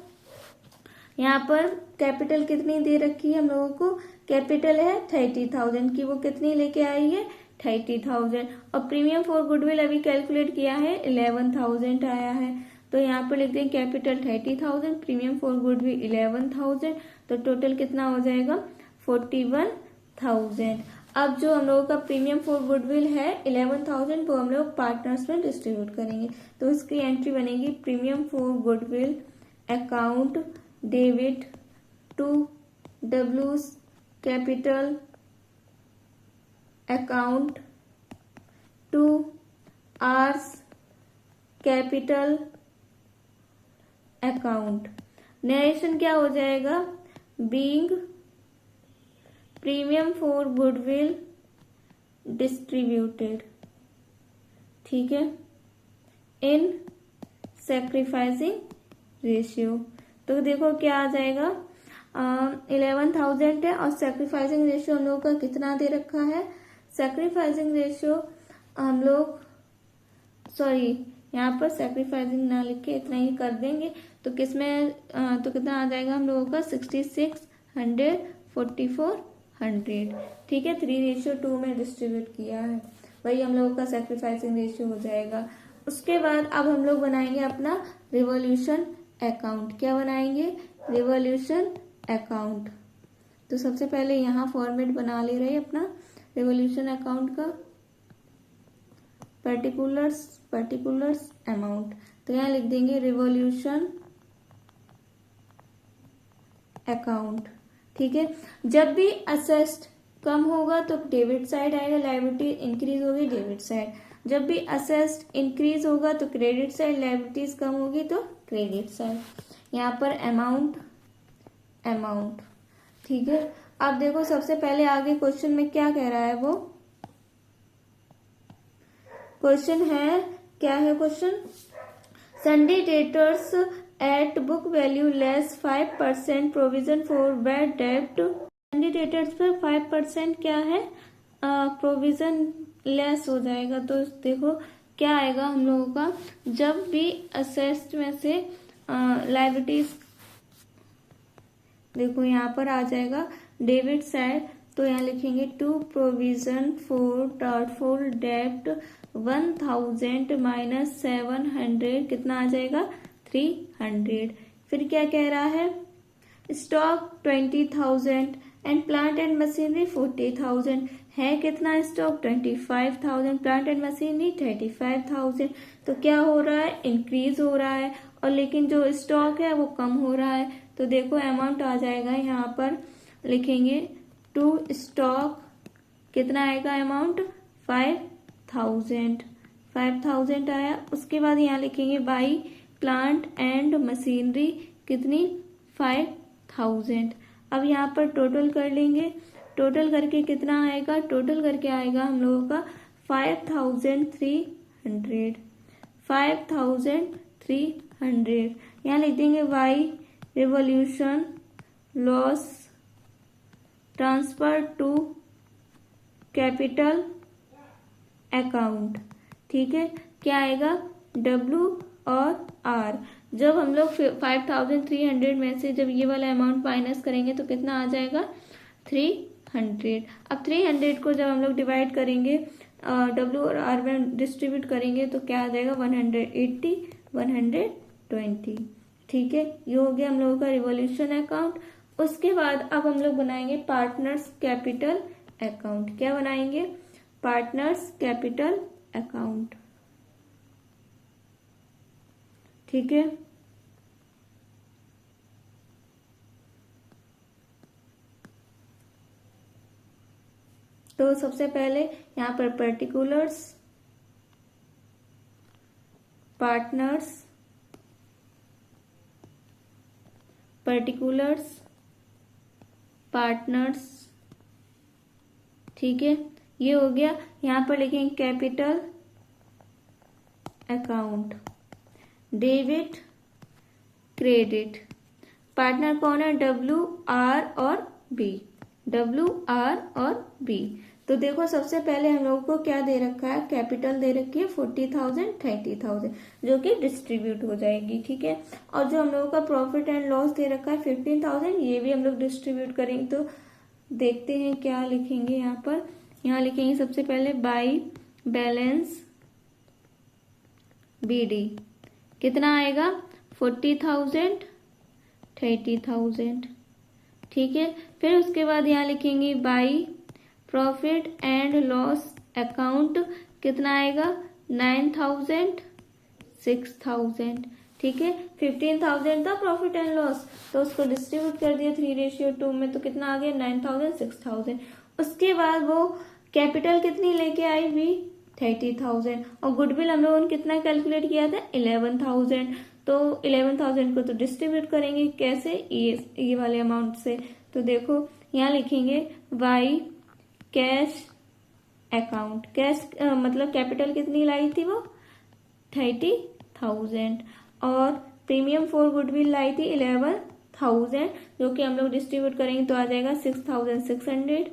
Speaker 1: यहाँ पर कैपिटल कितनी दे रखी है हम लोगों को, कैपिटल है 30,000 की, वो कितनी लेके आई है 30,000, और प्रीमियम फॉर गुडविल अभी कैलकुलेट किया है 11,000 आया है। तो यहाँ पर लिख दें कैपिटल 30,000, प्रीमियम फॉर गुडविल 11,000, तो टोटल कितना हो जाएगा 41,000। अब जो हम लोगों का प्रीमियम फॉर गुडविल है 11,000 वो हम लोग पार्टनर्स में डिस्ट्रीब्यूट करेंगे। तो इसकी एंट्री बनेगी premium for goodwill account debit to डब्ल्यूज capital account to R's capital account. Narration क्या हो जाएगा, being premium for goodwill distributed, ठीक है, इन सैक्रिफाइसिंग रेशियो। तो देखो क्या आ जाएगा, 11,000 है और सैक्रिफाइसिंग रेशियो हम लोग का कितना दे रखा है, सैक्रिफाइसिंग रेशियो हम लोग यहाँ पर सैक्रिफाइसिंग ना लिख के इतना ही कर देंगे। तो किसमें तो कितना आ जाएगा हम लोगों का 6600 4400, ठीक है, 3:2 में डिस्ट्रीब्यूट किया है, वही हम लोगों का सैक्रिफाइसिंग रेशियो हो जाएगा। उसके बाद अब हम लोग बनाएंगे अपना रिवॉल्यूशन अकाउंट। क्या बनाएंगे, रिवॉल्यूशन अकाउंट। तो सबसे पहले यहाँ फॉर्मेट बना ले रहे हैं अपना रिवॉल्यूशन अकाउंट का, पर्टिकुलर्स अमाउंट। तो यहाँ लिख देंगे रिवॉल्यूशन अकाउंट, ठीक है। जब भी असेस्ड कम होगा तो डेबिट साइड आएगा, लायबिलिटी इंक्रीज होगी डेबिट साइड। जब भी असेस्ड इंक्रीज होगा तो क्रेडिट साइड, लायबिलिटीज कम होगी तो क्रेडिट साइड। यहाँ पर अमाउंट, ठीक है। अब देखो सबसे पहले आगे क्वेश्चन में क्या कह रहा है, वो क्वेश्चन है, क्या है question, sundry debtors at book value less 5% provision for bad डेब्ट। संडे डेटर्स पर 5% क्या है, प्रोविजन लेस हो जाएगा। तो देखो क्या आएगा हम लोगों का, जब भी असेस्ड में से लायबिलिटीज, देखो यहाँ पर आ जाएगा डेबिट साइड, तो यहाँ लिखेंगे टू प्रोविजन फॉर डाउटफुल डेब्ट 1000 माइनस 700, कितना आ जाएगा 300। फिर क्या कह रहा है, stock 20,000 and plant and machinery 40,000, है कितना स्टॉक 25,000, प्लांट एंड मशीनरी 35,000। तो क्या हो रहा है, इंक्रीज हो रहा है, और लेकिन जो स्टॉक है वो कम हो रहा है। तो देखो अमाउंट आ जाएगा, यहाँ पर लिखेंगे टू स्टॉक, कितना आएगा अमाउंट 5,000 आया। उसके बाद यहाँ लिखेंगे बाई प्लांट एंड मशीनरी, कितनी 5,000। अब यहाँ पर टोटल कर लेंगे, टोटल करके कितना आएगा, टोटल करके आएगा हम लोगों का 5,300। यहाँ लिख देंगे Y revaluation loss transfer to capital account, ठीक है। क्या आएगा W और R। जब हम लोग 5,300 में से जब ये वाला अमाउंट माइनस करेंगे तो कितना आ जाएगा 300। अब 300 को जब हम लोग डिवाइड करेंगे W और R में डिस्ट्रीब्यूट करेंगे तो क्या आ जाएगा 180 120, ठीक है। ये हो गया हम लोगों का रिवॉल्यूशन अकाउंट। उसके बाद अब हम लोग बनाएंगे पार्टनर्स कैपिटल अकाउंट। क्या बनाएंगे, पार्टनर्स कैपिटल अकाउंट, ठीक है। तो सबसे पहले यहाँ पर पर्टिकुलर्स पार्टनर्स, पर्टिकुलर्स, पार्टनर्स, ठीक है, ये हो गया। यहां पर लिखेंगे capital account, debit, credit. Partner कौन है? डब्ल्यू आर और बी, डब्ल्यू आर और बी। तो देखो सबसे पहले हम लोगों को क्या दे रखा है, कैपिटल दे रखी है 40,000, 30,000 जो कि डिस्ट्रीब्यूट हो जाएगी, ठीक है। और जो हम लोगों का प्रॉफिट एंड लॉस दे रखा है 15,000, ये भी हम लोग डिस्ट्रीब्यूट करेंगे। तो देखते हैं क्या लिखेंगे यहाँ पर। यहाँ लिखेंगे सबसे पहले बाई बैलेंस बीडी, कितना आएगा? 40,000, 30,000, ठीक है। फिर उसके बाद यहाँ लिखेंगे by profit and loss account, कितना आएगा? 9,000, 6,000, ठीक है। 15,000 था प्रॉफिट एंड लॉस, तो उसको डिस्ट्रीब्यूट कर दिया 3:2 में, तो कितना आ गया? 9,000, 6,000। उसके बाद वो कैपिटल कितनी लेके आई भी? 30,000। और गुडविल हम लोगों ने कितना कैलकुलेट किया था? 11,000। तो 11,000 को तो डिस्ट्रीब्यूट करेंगे कैसे? ये वाले अमाउंट से। तो देखो यहाँ लिखेंगे वाई कैश अकाउंट, कैश मतलब कैपिटल कितनी लाई थी वो? 30,000। और प्रीमियम फॉर गुडविल लाई थी 11,000, जो कि हम लोग डिस्ट्रीब्यूट करेंगे तो आ जाएगा 6,600,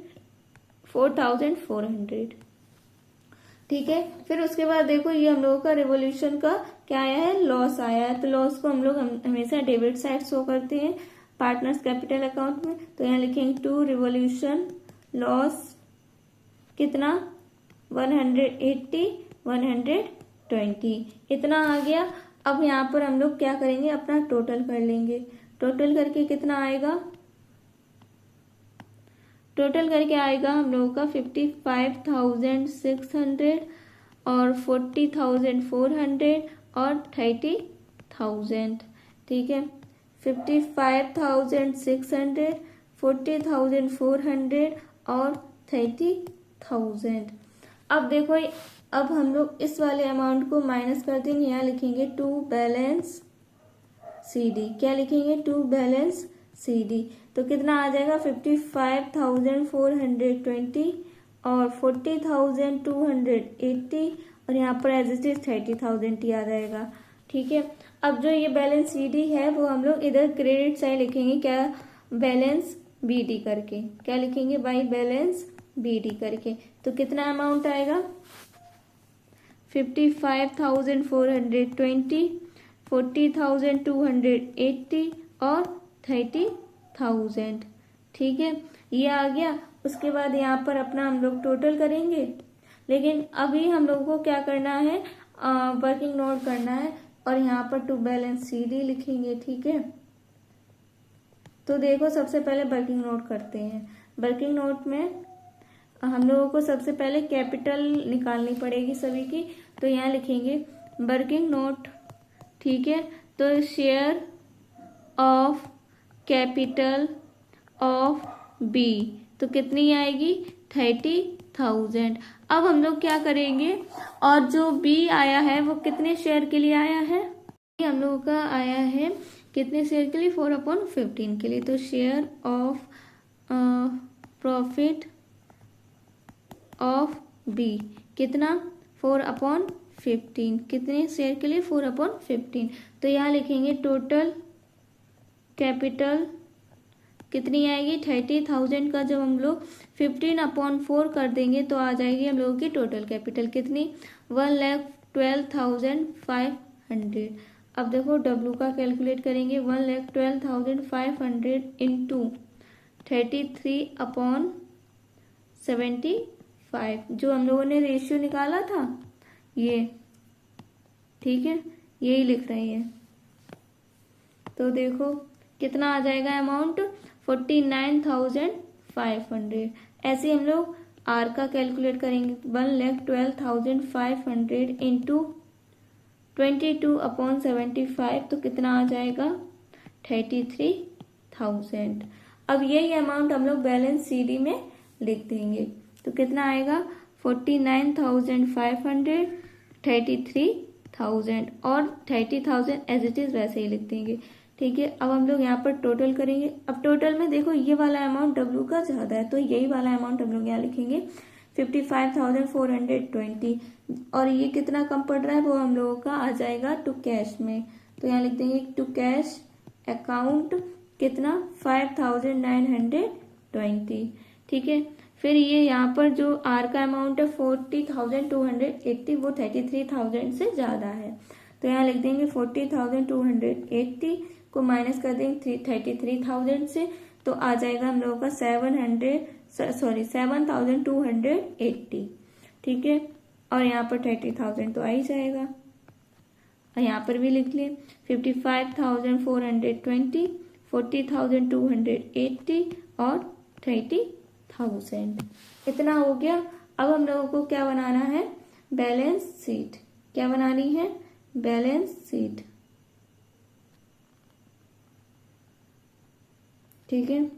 Speaker 1: 4,400, ठीक है। फिर उसके बाद देखो ये हम लोगों का रिवोल्यूशन का क्या आया है? लॉस आया है। तो लॉस को हम लोग हमेशा डेबिट साइड शो करते हैं पार्टनर्स कैपिटल अकाउंट में। तो यहाँ लिखेंगे टू रिवोल्यूशन लॉस, कितना? 180, 120, इतना आ गया। अब यहाँ पर हम लोग क्या करेंगे? अपना टोटल कर लेंगे। टोटल करके कितना आएगा? टोटल करके आएगा हम लोगों का 55,600 और 40,400 और 30,000, ठीक है। 55,600, 40,400 और 30,000। अब देखो अब हम लोग इस वाले अमाउंट को माइनस कर देंगे। यहाँ लिखेंगे टू बैलेंस CD, क्या लिखेंगे? To balance CD। तो कितना आ जाएगा? 55,420 और 40,280 और यहाँ पर एज इट इज 30,000 ही आ जाएगा, ठीक है। अब जो ये बैलेंस CD है वो हम लोग इधर क्रेडिट साइड लिखेंगे, क्या? बैलेंस BD करके, क्या लिखेंगे? बाई बैलेंस BD करके। तो कितना अमाउंट आएगा? 55,420, 40,280 और 30,000, ठीक है, ये आ गया। उसके बाद यहाँ पर अपना हम लोग टोटल करेंगे, लेकिन अभी हम लोगों को क्या करना है? वर्किंग नोट करना है और यहाँ पर टू बैलेंस CD लिखेंगे, ठीक है। तो देखो सबसे पहले वर्किंग नोट करते हैं। वर्किंग नोट में हम लोगों को सबसे पहले कैपिटल निकालनी पड़ेगी सभी की। तो यहाँ लिखेंगे वर्किंग नोट, ठीक है। तो share of capital of B, तो कितनी आएगी? 30,000। अब हम लोग क्या करेंगे? और जो B आया है वो कितने शेयर के लिए आया है? हम लोगों का आया है कितने शेयर के लिए? 4/15 के लिए। तो share of profit of B कितना? 4/15, कितने शेयर के लिए? 4/15। तो यहाँ लिखेंगे टोटल कैपिटल कितनी आएगी? 30,000 का जब हम लोग 15/4 कर देंगे तो आ जाएगी हम लोगों की टोटल कैपिटल कितनी? 1,12,500। अब देखो W का कैलकुलेट करेंगे। 1,12,500 इंटू 33/75, जो हम लोगों ने रेशियो निकाला था ये, ठीक है, यही लिख रहे हैं। तो देखो कितना आ जाएगा अमाउंट? 49,500। ऐसे हम लोग R का कैलकुलेट करेंगे। 1,12,500 इंटू 22/75, तो कितना आ जाएगा? 33,000। अब यही अमाउंट हम लोग बैलेंस CD में लिख देंगे। तो कितना आएगा? 49,500, 30,000 और 30,000 एज इट इज वैसे ही लिख देंगे। ठीक है, अब हम लोग यहाँ पर टोटल करेंगे। अब टोटल में देखो ये वाला अमाउंट डब्ल्यू का ज्यादा है, तो यही वाला अमाउंट हम लोग यहाँ लिखेंगे 55,420। और ये कितना कम पड़ रहा है वो हम लोगों का आ जाएगा टू कैश में, तो यहाँ लिख देंगे टू कैश अकाउंट कितना 5,920। ठीक है, फिर ये यहाँ पर जो आर का अमाउंट है 40,280 वो 33,000 से ज्यादा है, तो यहाँ लिख देंगे 40,280 को माइनस कर देंगे 33,000 से, तो आ जाएगा हम लोगों का 7,280। ठीक है, और यहाँ पर 30,000 तो आ ही जाएगा, और यहाँ पर भी लिख लें 55,420, 40,280 और 30,000। इतना हो गया। अब हम लोगों को क्या बनाना है, बैलेंस शीट। क्या बनानी है, बैलेंस शीट। ठीक है,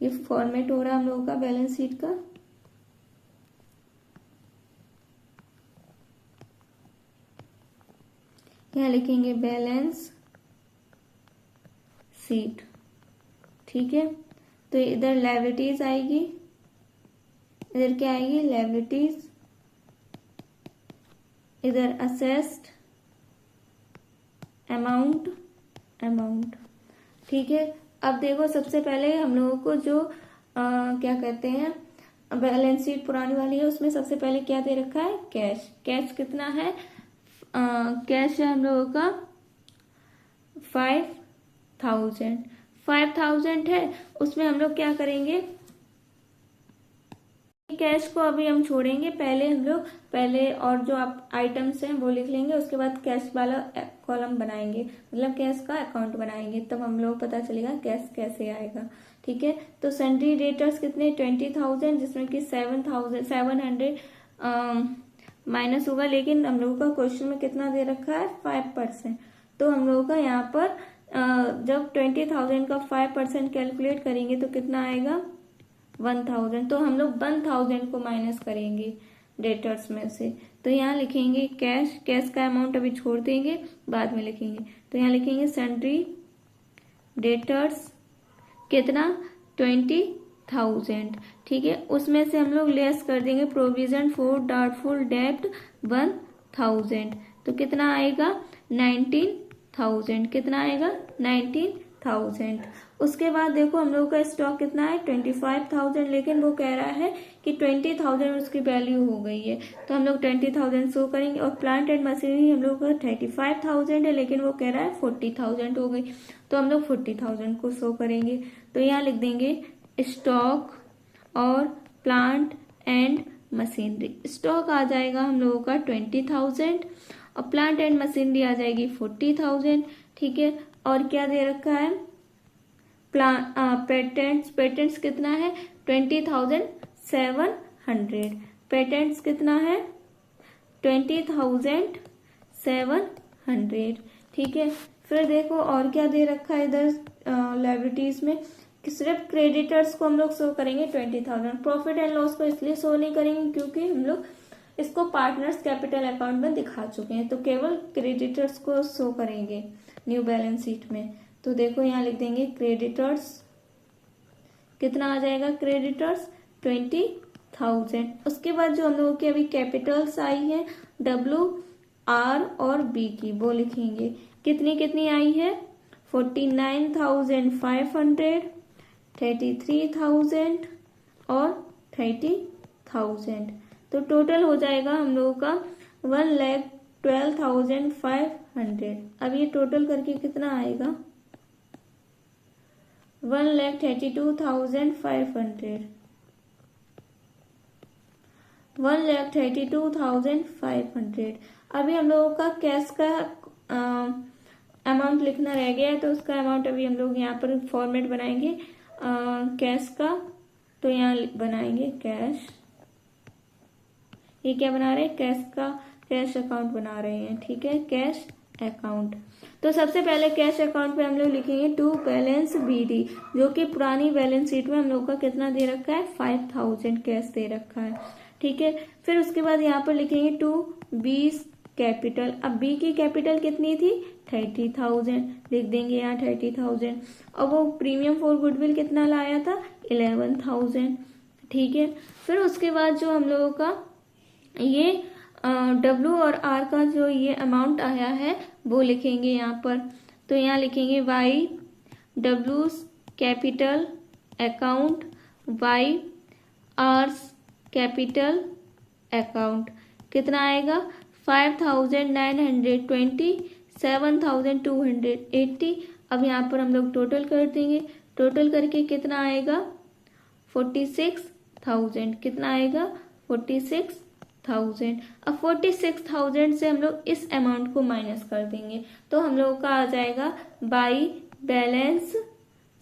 Speaker 1: ये फॉर्मेट हो रहा है हम लोगों का बैलेंस शीट का। यहाँ लिखेंगे बैलेंस शीट। ठीक है, तो इधर लायबिलिटीज आएगी, इधर क्या आएगी, लायबिलिटीज, इधर असेस्ड, अमाउंट, अमाउंट। ठीक है, अब देखो सबसे पहले हम लोगों को जो क्या कहते हैं बैलेंस शीट पुरानी वाली है उसमें सबसे पहले क्या दे रखा है, कैश। कैश कितना है, कैश है हम लोगों का 5,000 है। उसमें हम लोग क्या करेंगे, कैश को अभी हम छोड़ेंगे, पहले हम लोग पहले और जो आप आइटम्स हैं वो लिख लेंगे, उसके बाद कैश वाला कॉलम बनाएंगे, मतलब कैश का अकाउंट बनाएंगे, तब हम लोग पता चलेगा कैश कैसे आएगा। ठीक है, तो सन्ड्री डेटर्स कितने 20,000, जिसमें कि 700 माइनस होगा, लेकिन हम लोगों का क्वेश्चन में कितना दे रखा है 5%, तो हम लोगों का यहाँ पर जब 20,000 का 5% कैलकुलेट करेंगे तो कितना आएगा 1,000, तो हम लोग 1,000 को माइनस करेंगे डेटर्स में से, तो यहाँ लिखेंगे कैश। कैश का अमाउंट अभी छोड़ देंगे, बाद में लिखेंगे, तो यहाँ लिखेंगे सन्ड्री डेटर्स कितना 20,000। ठीक है, उसमें से हम लोग लेस कर देंगे प्रोविजन फॉर डाउटफुल डेब्ट 1,000, तो कितना आएगा 19,000। कितना आएगा 19,000। उसके बाद देखो हम लोग का स्टॉक कितना है 25,000, लेकिन वो कह रहा है कि 20,000 उसकी वैल्यू हो गई है, तो हम लोग 20,000 शो करेंगे। और प्लांट एंड मशीनरी हम लोग का 35,000 है, लेकिन वो कह रहा है 40,000 हो गई, तो हम लोग 40,000 को शो करेंगे। तो यहाँ लिख देंगे स्टॉक और प्लांट एंड मशीनरी। स्टॉक आ जाएगा हम लोगों का 20,000 और प्लांट एंड मशीनरी आ जाएगी 40,000। ठीक है, और क्या दे रखा है पेटेंट्स कितना है 20,700। पेटेंट्स कितना है 20,700। ठीक है, फिर देखो और क्या दे रखा है इधर लायबिलिटीज में कि सिर्फ क्रेडिटर्स को हम लोग शो करेंगे 20,000। प्रॉफिट एंड लॉस को इसलिए शो नहीं करेंगे क्योंकि हम लोग इसको पार्टनर्स कैपिटल अकाउंट में दिखा चुके हैं, तो केवल क्रेडिटर्स को शो करेंगे न्यू बैलेंस शीट में। तो देखो यहाँ लिख देंगे क्रेडिटर्स कितना आ जाएगा, क्रेडिटर्स 20,000। उसके बाद जो हम लोगों की अभी कैपिटल्स आई है WR और B की, वो लिखेंगे कितनी कितनी आई है 49,500, 33,000 और 30,000, तो टोटल हो जाएगा हम लोगों का 1,12,500। अब ये टोटल करके कितना आएगा 1,32,500, 1,32,500। अभी हम लोगों का कैश का अमाउंट लिखना रह गया है, तो उसका अमाउंट अभी हम लोग यहाँ पर फॉर्मेट बनाएंगे कैश का, तो यहाँ बनाएंगे कैश। ये क्या बना रहे हैं, कैश का कैश अकाउंट बना रहे हैं। ठीक है, कैश अकाउंट। तो सबसे पहले कैश अकाउंट पे हम लोग लिखेंगे टू बैलेंस BD, जो कि पुरानी बैलेंस शीट में हम लोग का कितना दे रखा है 5,000 कैश दे रखा है। ठीक है, फिर उसके बाद यहाँ पर लिखेंगे टू कैपिटल। अब बी की कैपिटल कितनी थी? 30,000, लिख देंगे यहाँ 30,000। और वो प्रीमियम फॉर गुडविल कितना लाया था? 11,000। ठीक है, फिर उसके बाद जो हम लोगों का ये डब्ल्यू और आर का जो ये अमाउंट आया है वो लिखेंगे यहाँ पर। तो यहाँ लिखेंगे Y W capital account, Y R's capital account. कितना आएगा? 5,920, 7,280। अब यहाँ पर हम लोग टोटल कर देंगे, टोटल करके कितना आएगा? 46,000। कितना आएगा? 46,000। अब 46,000 से हम लोग इस अमाउंट को माइनस कर देंगे, तो हम लोगों का आ जाएगा बाई बैलेंस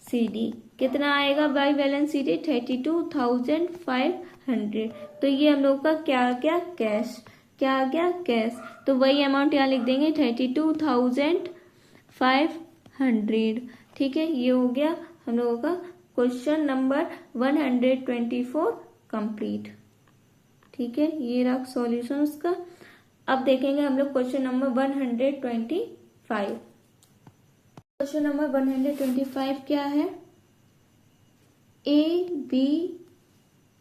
Speaker 1: CD। कितना आएगा बाई बैलेंस CD? 32,500। तो ये हम लोग का क्या आ गया? कैश। क्या आ गया? कैश। तो वही अमाउंट यहाँ लिख देंगे 32,500। ठीक है, ये हो गया हम लोगों का क्वेश्चन नंबर 124 कंप्लीट। ठीक है, ये रहा सॉल्यूशन उसका। अब देखेंगे हम लोग क्वेश्चन नंबर 125। क्वेश्चन नंबर 125 क्या है? A, B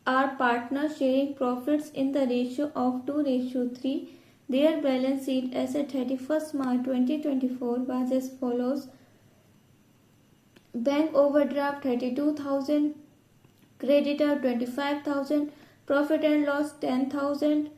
Speaker 1: are partners sharing profits in the ratio of 2:3. Their balance sheet as at 31st March 2024 was as follows: bank overdraft 32,000, creditor 25,000, profit and loss 10,000,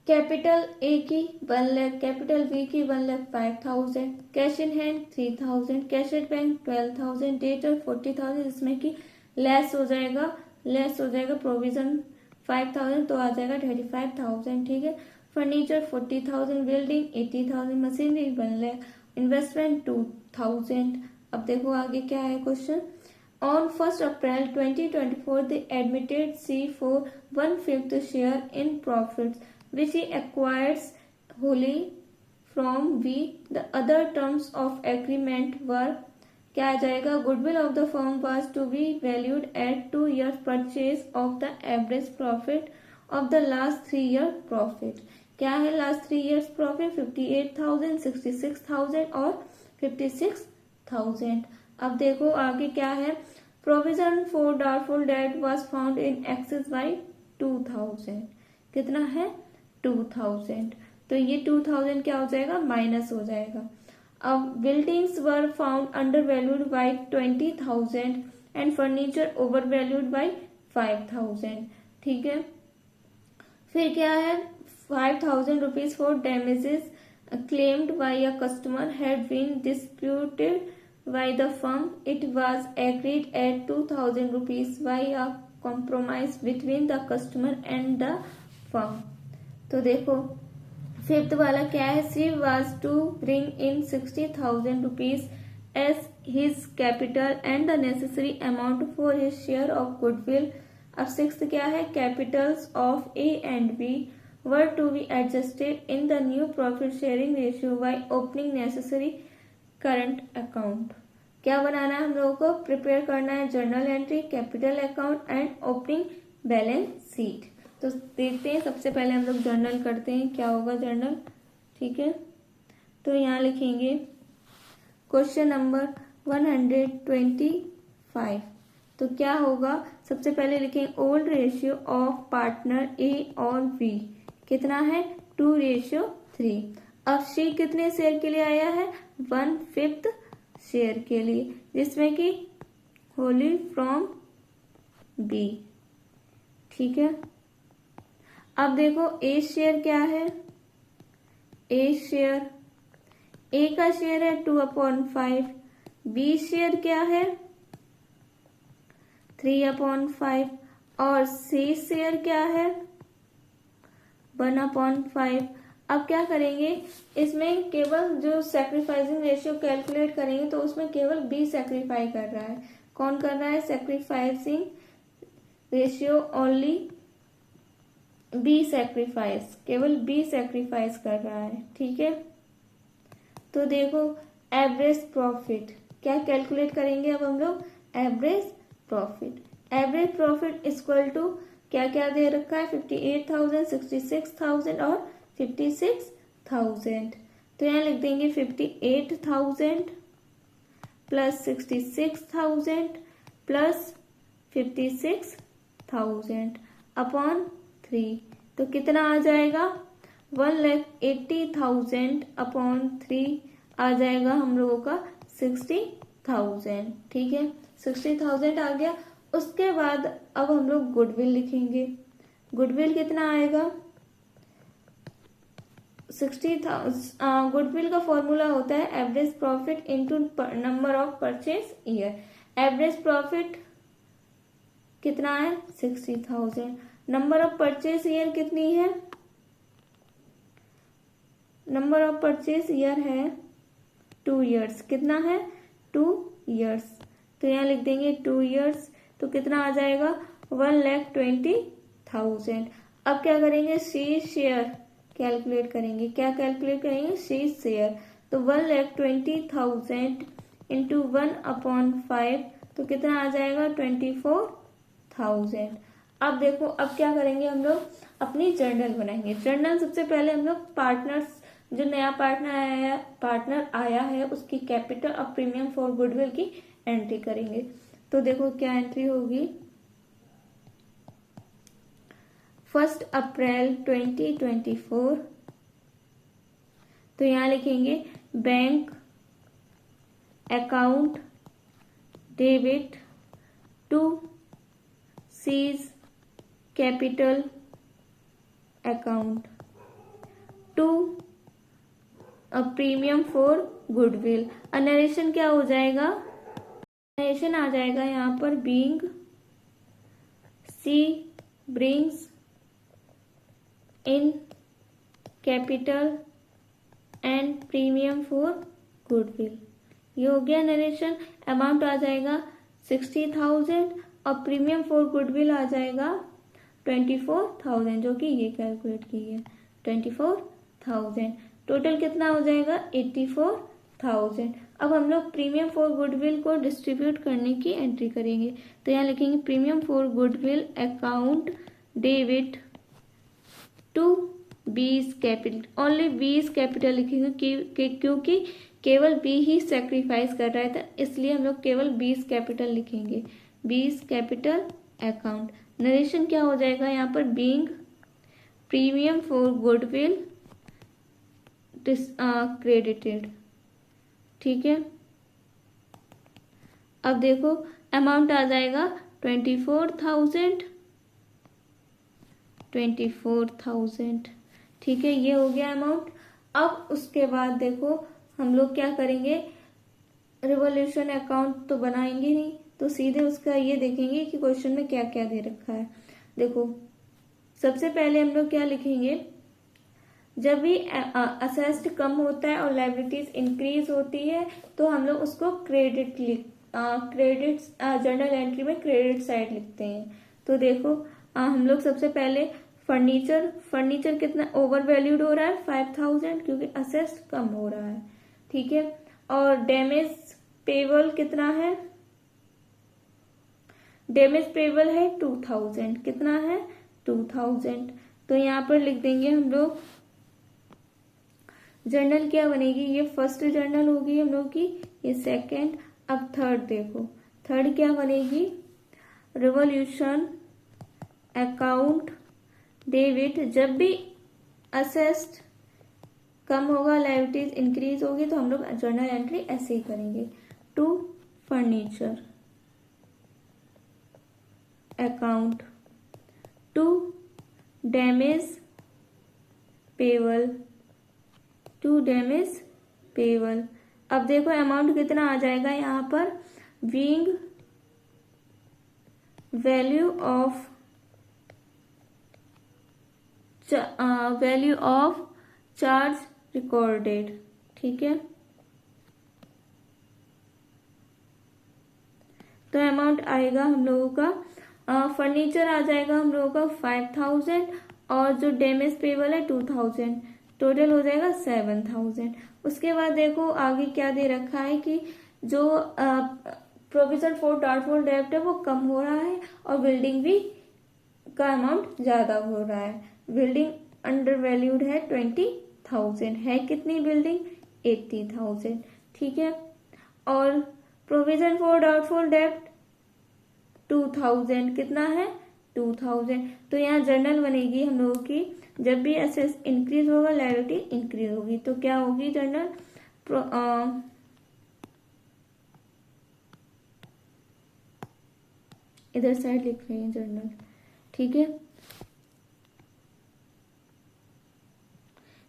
Speaker 1: capital A की 1 lakh, capital B की 1,05,000, cash in hand 3,000, cash at bank 12,000, debtor 40,000, जिसमें कि less हो जाएगा provision 5,000, तो आ जाएगा 35,000। ठीक है, furniture 40,000, building 80,000, machinery 1 lakh, investment 2,000। अब देखो आगे क्या है question. On 1st April 2024, they admitted C for 1/5 share in profits, which he acquires wholly from B. The other terms of agreement were, क्या आ जाएगा? Goodwill of the firm was to be valued at 2 years purchase of the average profit of the last 3 year profit. क्या है last 3 years profit? 58,000, 66,000 और 56,000। अब देखो आगे क्या है। Provision for doubtful debt was found in excess by 2,000। कितना है? 2,000। तो ये 2,000 क्या हो जाएगा? माइनस हो जाएगा। अब buildings were found under valued by 20,000 and furniture over valued by 5,000। ठीक है, फिर क्या है? 5,000 rupees for damages claimed by a customer had been disputed by the firm. It was agreed at 2,000 rupees by a compromise between the customer and the firm. तो देखो fifth वाला क्या है? C was to bring in 60,000 rupees as his capital and the necessary amount for his share of goodwill. अब sixth क्या है? Capitals of A and B were to be adjusted in the new profit sharing ratio by opening necessary current account. क्या बनाना है हम लोगों को? Prepare करना है journal entry, capital account and opening balance sheet. तो देखते हैं, सबसे पहले हम लोग जर्नल करते हैं, क्या होगा जर्नल। ठीक है, तो यहाँ लिखेंगे क्वेश्चन नंबर 125। तो क्या होगा? सबसे पहले लिखेंगे old ratio of partner A और बी कितना है? 2:3। अब सी कितने शेयर के लिए आया है? 1/5 शेयर के लिए, जिसमें कि होली फ्रॉम बी। ठीक है, अब देखो ए शेयर क्या है? ए शेयर, ए का शेयर है 2/5, बी शेयर क्या है? 3/5 और सी शेयर क्या है? 1/5। अब क्या करेंगे? इसमें केवल जो सैक्रिफाइसिंग रेशियो कैलकुलेट करेंगे तो उसमें केवल बी सैक्रिफाई कर रहा है। कौन कर रहा है? Sacrificing ratio only B sacrifice, केवल बी सैक्रिफाइस कर रहा है। ठीक है, तो देखो एवरेज प्रॉफिट क्या कैलकुलेट करेंगे अब हम लोग? Average profit average profit equal to क्या क्या दे रखा है, 58,000, 66,000 और 56,000। तो यहाँ लिख देंगे 58,000 प्लस 66,000 प्लस 56,000 अपॉन 3। तो कितना आ जाएगा, 1,80,000 अपॉन 3 आ जाएगा हम लोगों का 60,000। ठीक है, 60,000 आ गया। उसके बाद अब हम लोग गुडविल लिखेंगे। गुडविल कितना आएगा, 60,000। गुडविल का फॉर्मूला होता है average profit into number of purchase year. Average profit कितना है, 60,000। नंबर ऑफ परचेज ईयर कितनी है, नंबर ऑफ परचेज ईयर है 2 years। कितना है, 2 years। तो यहाँ लिख देंगे 2 years। तो कितना आ जाएगा, 1,20,000। अब क्या करेंगे, सी शेयर कैलकुलेट करेंगे। क्या कैलकुलेट करेंगे, सी शेयर। तो 1,20,000 इंटू 1/5 तो कितना आ जाएगा, 24,000। अब देखो, अब क्या करेंगे, हम लोग अपनी जर्नल बनाएंगे। जर्नल सबसे पहले हम लोग पार्टनर्स, जो नया पार्टनर आया है उसकी कैपिटल और प्रीमियम फॉर गुडविल की एंट्री करेंगे। तो देखो क्या एंट्री होगी, 1 अप्रैल 2024। तो यहाँ लिखेंगे bank account debit to C's capital account to premium for goodwill. Narration क्या हो जाएगा, नरेशन आ जाएगा यहाँ पर being C brings in capital and premium for goodwill. ये हो गया नरेशन। अमाउंट आ जाएगा 60,000 और प्रीमियम फॉर गुडविल आ जाएगा 24,000, जो कि ये कैलकुलेट की है 24,000। टोटल कितना हो जाएगा, 84,000। अब हम लोग प्रीमियम फॉर गुडविल को डिस्ट्रीब्यूट करने की एंट्री करेंगे। तो यहाँ लिखेंगे premium for goodwill account debit to B's capital. Only B's capital लिखेंगे क्योंकि केवल बी ही सेक्रीफाइस कर रहा था, इसलिए हम लोग केवल 20 कैपिटल लिखेंगे। 20 कैपिटल अकाउंट। नरेशन क्या हो जाएगा यहाँ पर, being premium for goodwill credited. ठीक है, अब देखो अमाउंट आ जाएगा 24,000। ठीक है, ये हो गया अमाउंट। अब उसके बाद देखो हम लोग क्या करेंगे, रिवॉल्यूशन अकाउंट तो बनाएंगे नहीं, तो सीधे उसका ये देखेंगे कि क्वेश्चन में क्या क्या दे रखा है। देखो सबसे पहले हम लोग क्या लिखेंगे, जब भी असेस्ड कम होता है और लायबिलिटीज इंक्रीज होती है तो हम लोग उसको क्रेडिट जर्नल एंट्री में क्रेडिट साइड लिखते हैं। तो देखो हम लोग सबसे पहले फर्नीचर कितना ओवर वैल्यूड हो रहा है 5,000 क्योंकि असेस्ड कम हो रहा है। ठीक है, और डैमेज पेबल कितना है, डैमेज पेबल है 2,000। कितना है, 2,000। तो यहाँ पर लिख देंगे हम लोग जर्नल क्या बनेगी, ये फर्स्ट जर्नल होगी हम लोग की, ये सेकंड। अब थर्ड देखो, थर्ड क्या बनेगी, रिवॉल्यूशन अकाउंट डेबिट। जब भी असेस्ड कम होगा लायबिलिटीज इंक्रीज होगी तो हम लोग जर्नल एंट्री ऐसे ही करेंगे, to furniture account to damage payable. अब देखो अमाउंट कितना आ जाएगा यहाँ पर, being value of charge recorded. ठीक है, तो अमाउंट आएगा हम लोगों का, फर्नीचर आ जाएगा हम लोगों का 5,000 और जो डैमेज पेबल है 2,000, टोटल हो जाएगा 7,000। उसके बाद देखो आगे क्या दे रखा है कि जो प्रोविजन फॉर डाउटफुल डेब्ट है वो कम हो रहा है और बिल्डिंग भी का अमाउंट ज्यादा हो रहा है। बिल्डिंग अंडर वैल्यूड है 20,000, है कितनी बिल्डिंग 80,000, ठीक है। और प्रोविजन फॉर डाउटफुल डेब्ट 2,000, कितना है 2,000। तो यहाँ जर्नल बनेगी हम लोगों की, जब भी एसेट इंक्रीज होगा लायबिलिटी इंक्रीज होगी, तो क्या होगी जर्नल इधर साइड लिख रहे हैं जर्नल, ठीक है।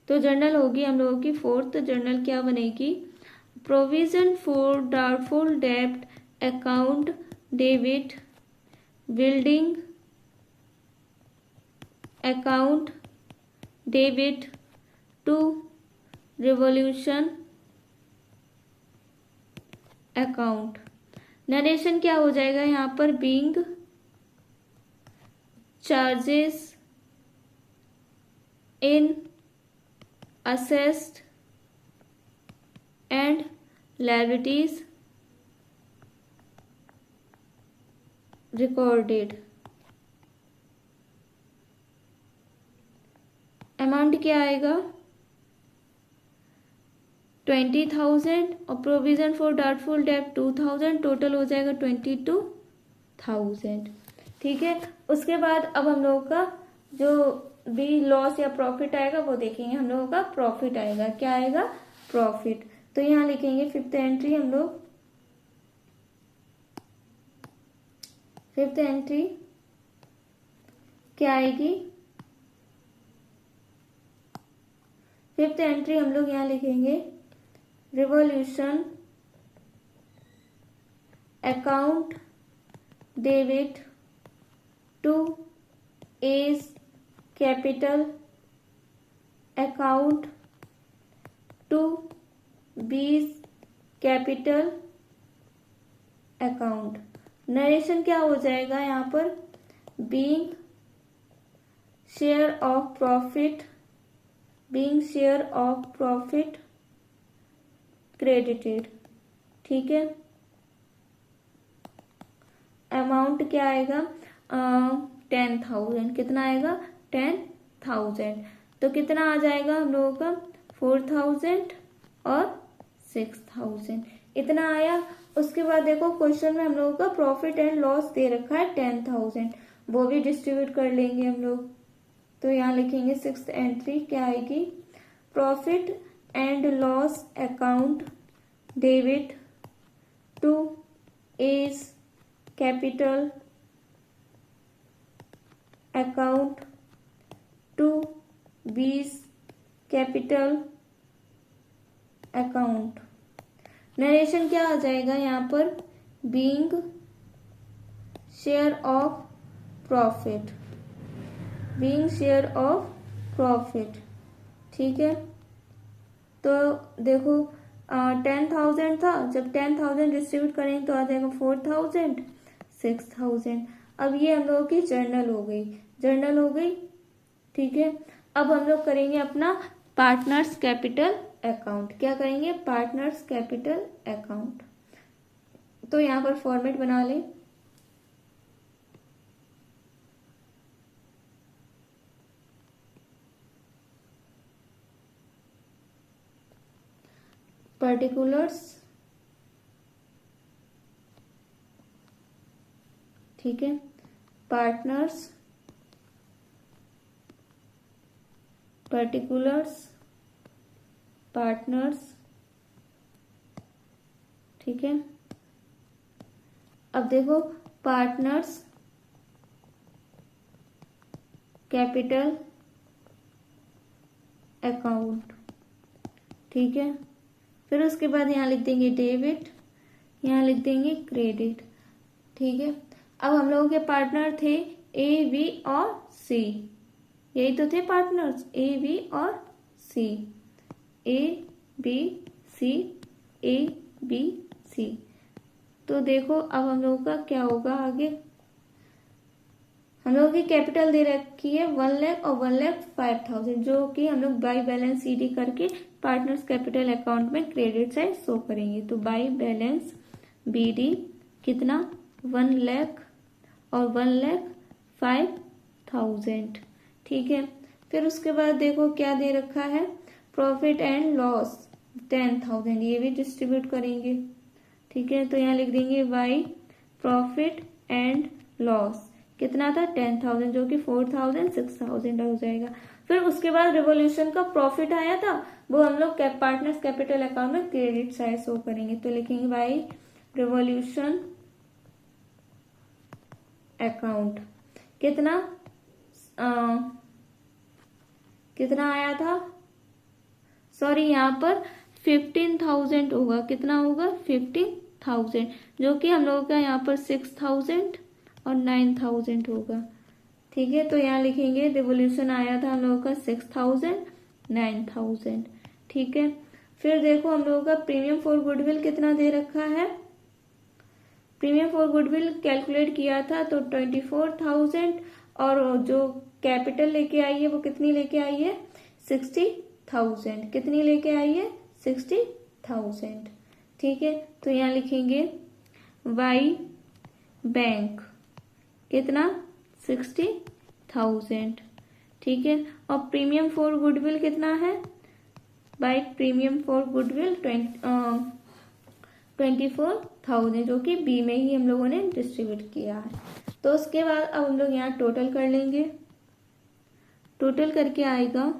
Speaker 1: तो जर्नल होगी हम लोगों की फोर्थ जर्नल क्या बनेगी, प्रोविजन फॉर डाउटफुल डेब्ट account debit building account debit to revaluation account. Narration क्या हो जाएगा यहाँ पर, being charges in assessed and liabilities recorded। Amount क्या आएगा 20,000 और प्रोविजन फॉर डाउटफुल डेब्ट 2,000, टोटल हो जाएगा 22,000, ठीक है। उसके बाद अब हम लोगों का जो भी लॉस या प्रॉफिट आएगा वो देखेंगे। हम लोगों का प्रॉफिट आएगा, क्या आएगा प्रॉफिट। तो यहाँ लिखेंगे फिफ्थ एंट्री, हम लोग फिफ्थ एंट्री क्या आएगी, फिफ्थ एंट्री हम लोग यहाँ लिखेंगे revaluation account debit to A's capital account to B's capital account. Narration क्या हो जाएगा यहाँ पर, being share of profit, being share of profit credited, ठीक है। अमाउंट क्या आएगा 10,000, कितना आएगा 10,000। तो कितना आ जाएगा हम लोगों का 4,000 और 6,000, इतना आया। उसके बाद देखो क्वेश्चन में हम लोगों का प्रॉफिट एंड लॉस दे रखा है 10,000, वो भी डिस्ट्रीब्यूट कर लेंगे हम लोग। तो यहाँ लिखेंगे सिक्स्थ एंट्री क्या आएगी, profit and loss account debit to A's capital account to B's capital account. Narration क्या आ जाएगा यहाँ पर, being share of profit, being share of profit, ठीक है। तो देखो 10,000 था, जब 10,000 डिस्ट्रीब्यूट करेंगे तो आ जाएगा 4,000 6,000। अब ये हम लोगों की जर्नल हो गई, जर्नल हो गई, ठीक है। अब हम लोग करेंगे अपना पार्टनर्स कैपिटल अकाउंट, क्या करेंगे पार्टनर्स कैपिटल अकाउंट। तो यहाँ पर फॉर्मेट बना लें, पर्टिकुलर्स, ठीक है, पार्टनर्स पर्टिकुलर्स पार्टनर्स, ठीक है। अब देखो पार्टनर्स कैपिटल अकाउंट, ठीक है। फिर उसके बाद यहाँ लिख देंगे डेबिट, यहाँ लिख देंगे क्रेडिट, ठीक है। अब हम लोगों के पार्टनर थे ए बी और सी, यही तो थे पार्टनर्स ए बी और सी, A B C, A B C. तो देखो अब हम लोगों का क्या होगा आगे, हम लोगों की कैपिटल दे रखी है 1 लाख और 1,05,000, जो कि हम लोग बाई बैलेंस सीडी करके पार्टनर्स कैपिटल अकाउंट में क्रेडिट साइड शो करेंगे। तो बाई बैलेंस बीडी कितना 1 लाख और 1,05,000। ठीक है, फिर उसके बाद देखो क्या दे रखा है, प्रॉफिट एंड लॉस 10,000, ये भी डिस्ट्रीब्यूट करेंगे। ठीक है, तो यहाँ लिख देंगे बाई प्रॉफिट एंड लॉस कितना था 10,000, जो कि 4,000 6,000 हो जाएगा। फिर उसके बाद रिवोल्यूशन का प्रॉफिट आया था, वो हम लोग पार्टनर्स कैपिटल अकाउंट में क्रेडिट साइड शो करेंगे। तो लिखेंगे बाई रिवोल्यूशन अकाउंट कितना आया था, सॉरी यहाँ पर 15,000 होगा, कितना होगा 15,000, जो कि हम लोगों का यहाँ पर 6,000 और 9,000 होगा। ठीक है, तो यहाँ लिखेंगे रिवोल्यूशन आया था हम लोगों का 6,000 9,000। ठीक है, फिर देखो हम लोगों का प्रीमियम फॉर गुडविल कितना दे रखा है, प्रीमियम फॉर गुडविल कैलकुलेट किया था तो 24,000, और जो कैपिटल लेके आई है वो कितनी लेके आई है 60,000, कितनी लेके आई है 60,000। ठीक है, तो यहाँ लिखेंगे वाई बैंक कितना 60,000। ठीक है, और प्रीमियम फॉर गुडविल कितना है, बाई प्रीमियम फॉर गुडविल 24,000, जो कि बी में ही हम लोगों ने डिस्ट्रीब्यूट किया है। तो उसके बाद अब हम लोग यहाँ टोटल कर लेंगे, टोटल करके आएगा,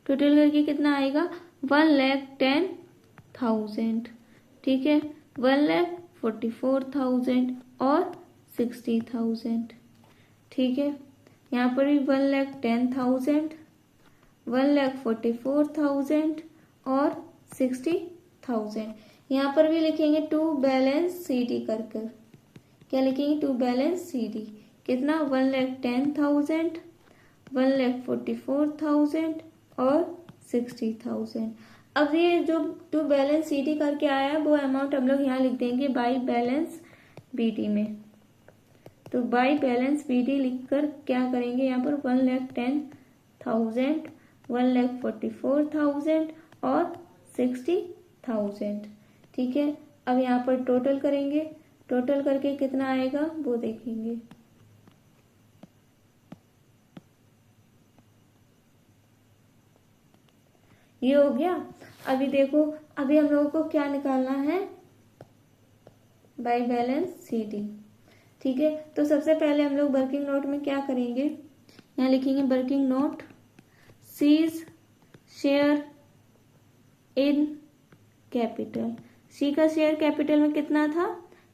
Speaker 1: टोटल करके कितना आएगा 1,10,000। ठीक है, 1,44,000 और 60,000। ठीक है, यहाँ पर भी 1,10,000 1,44,000 और 60,000। यहाँ पर भी लिखेंगे टू बैलेंस CD कर कर, क्या लिखेंगे टू बैलेंस CD कितना 1,10,000 1,44,000 और 60,000। अब ये जो टू बैलेंस CD करके आया है वो अमाउंट हम लोग यहाँ लिख देंगे बाई बैलेंस BD में। तो बाई बैलेंस BD लिखकर क्या करेंगे, यहाँ पर 1,10,000 1,44,000 और 60,000। ठीक है, अब यहाँ पर टोटल करेंगे, टोटल करके कितना आएगा वो देखेंगे। ये हो गया। अभी देखो, अभी हम लोगों को क्या निकालना है, बाई बैलेंस CD। ठीक है, तो सबसे पहले हम लोग वर्किंग नोट में क्या करेंगे, यहाँ लिखेंगे working note C's share in capital. C का शेयर कैपिटल में कितना था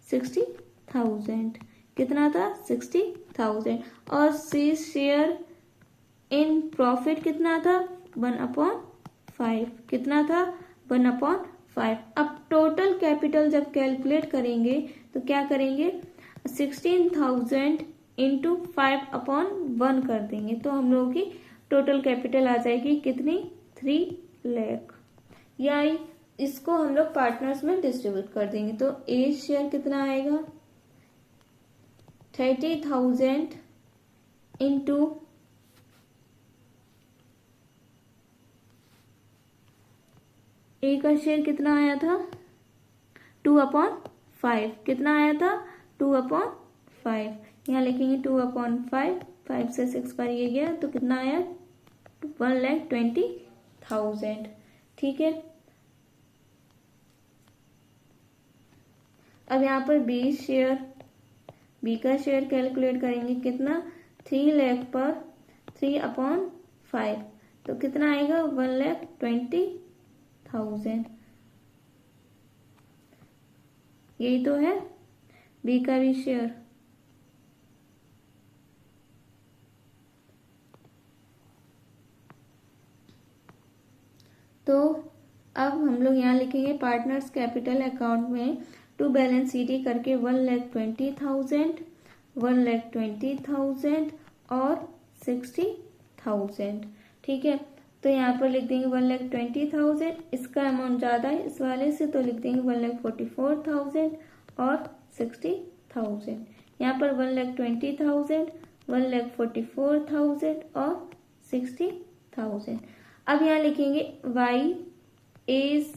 Speaker 1: 60,000, कितना था 60,000, और सी शेयर इन प्रॉफिट कितना था 1/5, कितना था 1/5। अब टोटल कैपिटल जब कैलकुलेट करेंगे तो क्या करेंगे 16,000 इंटू 5/1 कर देंगे, तो हम लोगों की टोटल कैपिटल आ जाएगी कितनी 3 लाख। या इसको हम लोग पार्टनर्स में डिस्ट्रीब्यूट कर देंगे, तो ए शेयर कितना आएगा 30,000 इंटू ए का शेयर कितना आया था 2/5, कितना आया था 2/5। यहाँ लिखेंगे 2/5, 5 से 6 पर ये गया तो कितना आया 1,20,000। ठीक है, अब यहाँ पर बी का शेयर कैलकुलेट करेंगे कितना 3 लाख पर 3/5, तो कितना आएगा 1,20,000। यही तो है बी का भी शेयर। तो अब हम लोग यहाँ लिखेंगे पार्टनर्स कैपिटल अकाउंट में टू बैलेंस CD करके 1,20,000 1,20,000 और 60,000। ठीक है, तो यहाँ पर लिख देंगे 1,20,000, इसका अमाउंट ज्यादा है इस वाले से तो लिख देंगे 1,44,000 और 60,000। यहाँ पर 1,20,000 1,44,000 और 60,000। अब यहाँ लिखेंगे Y इज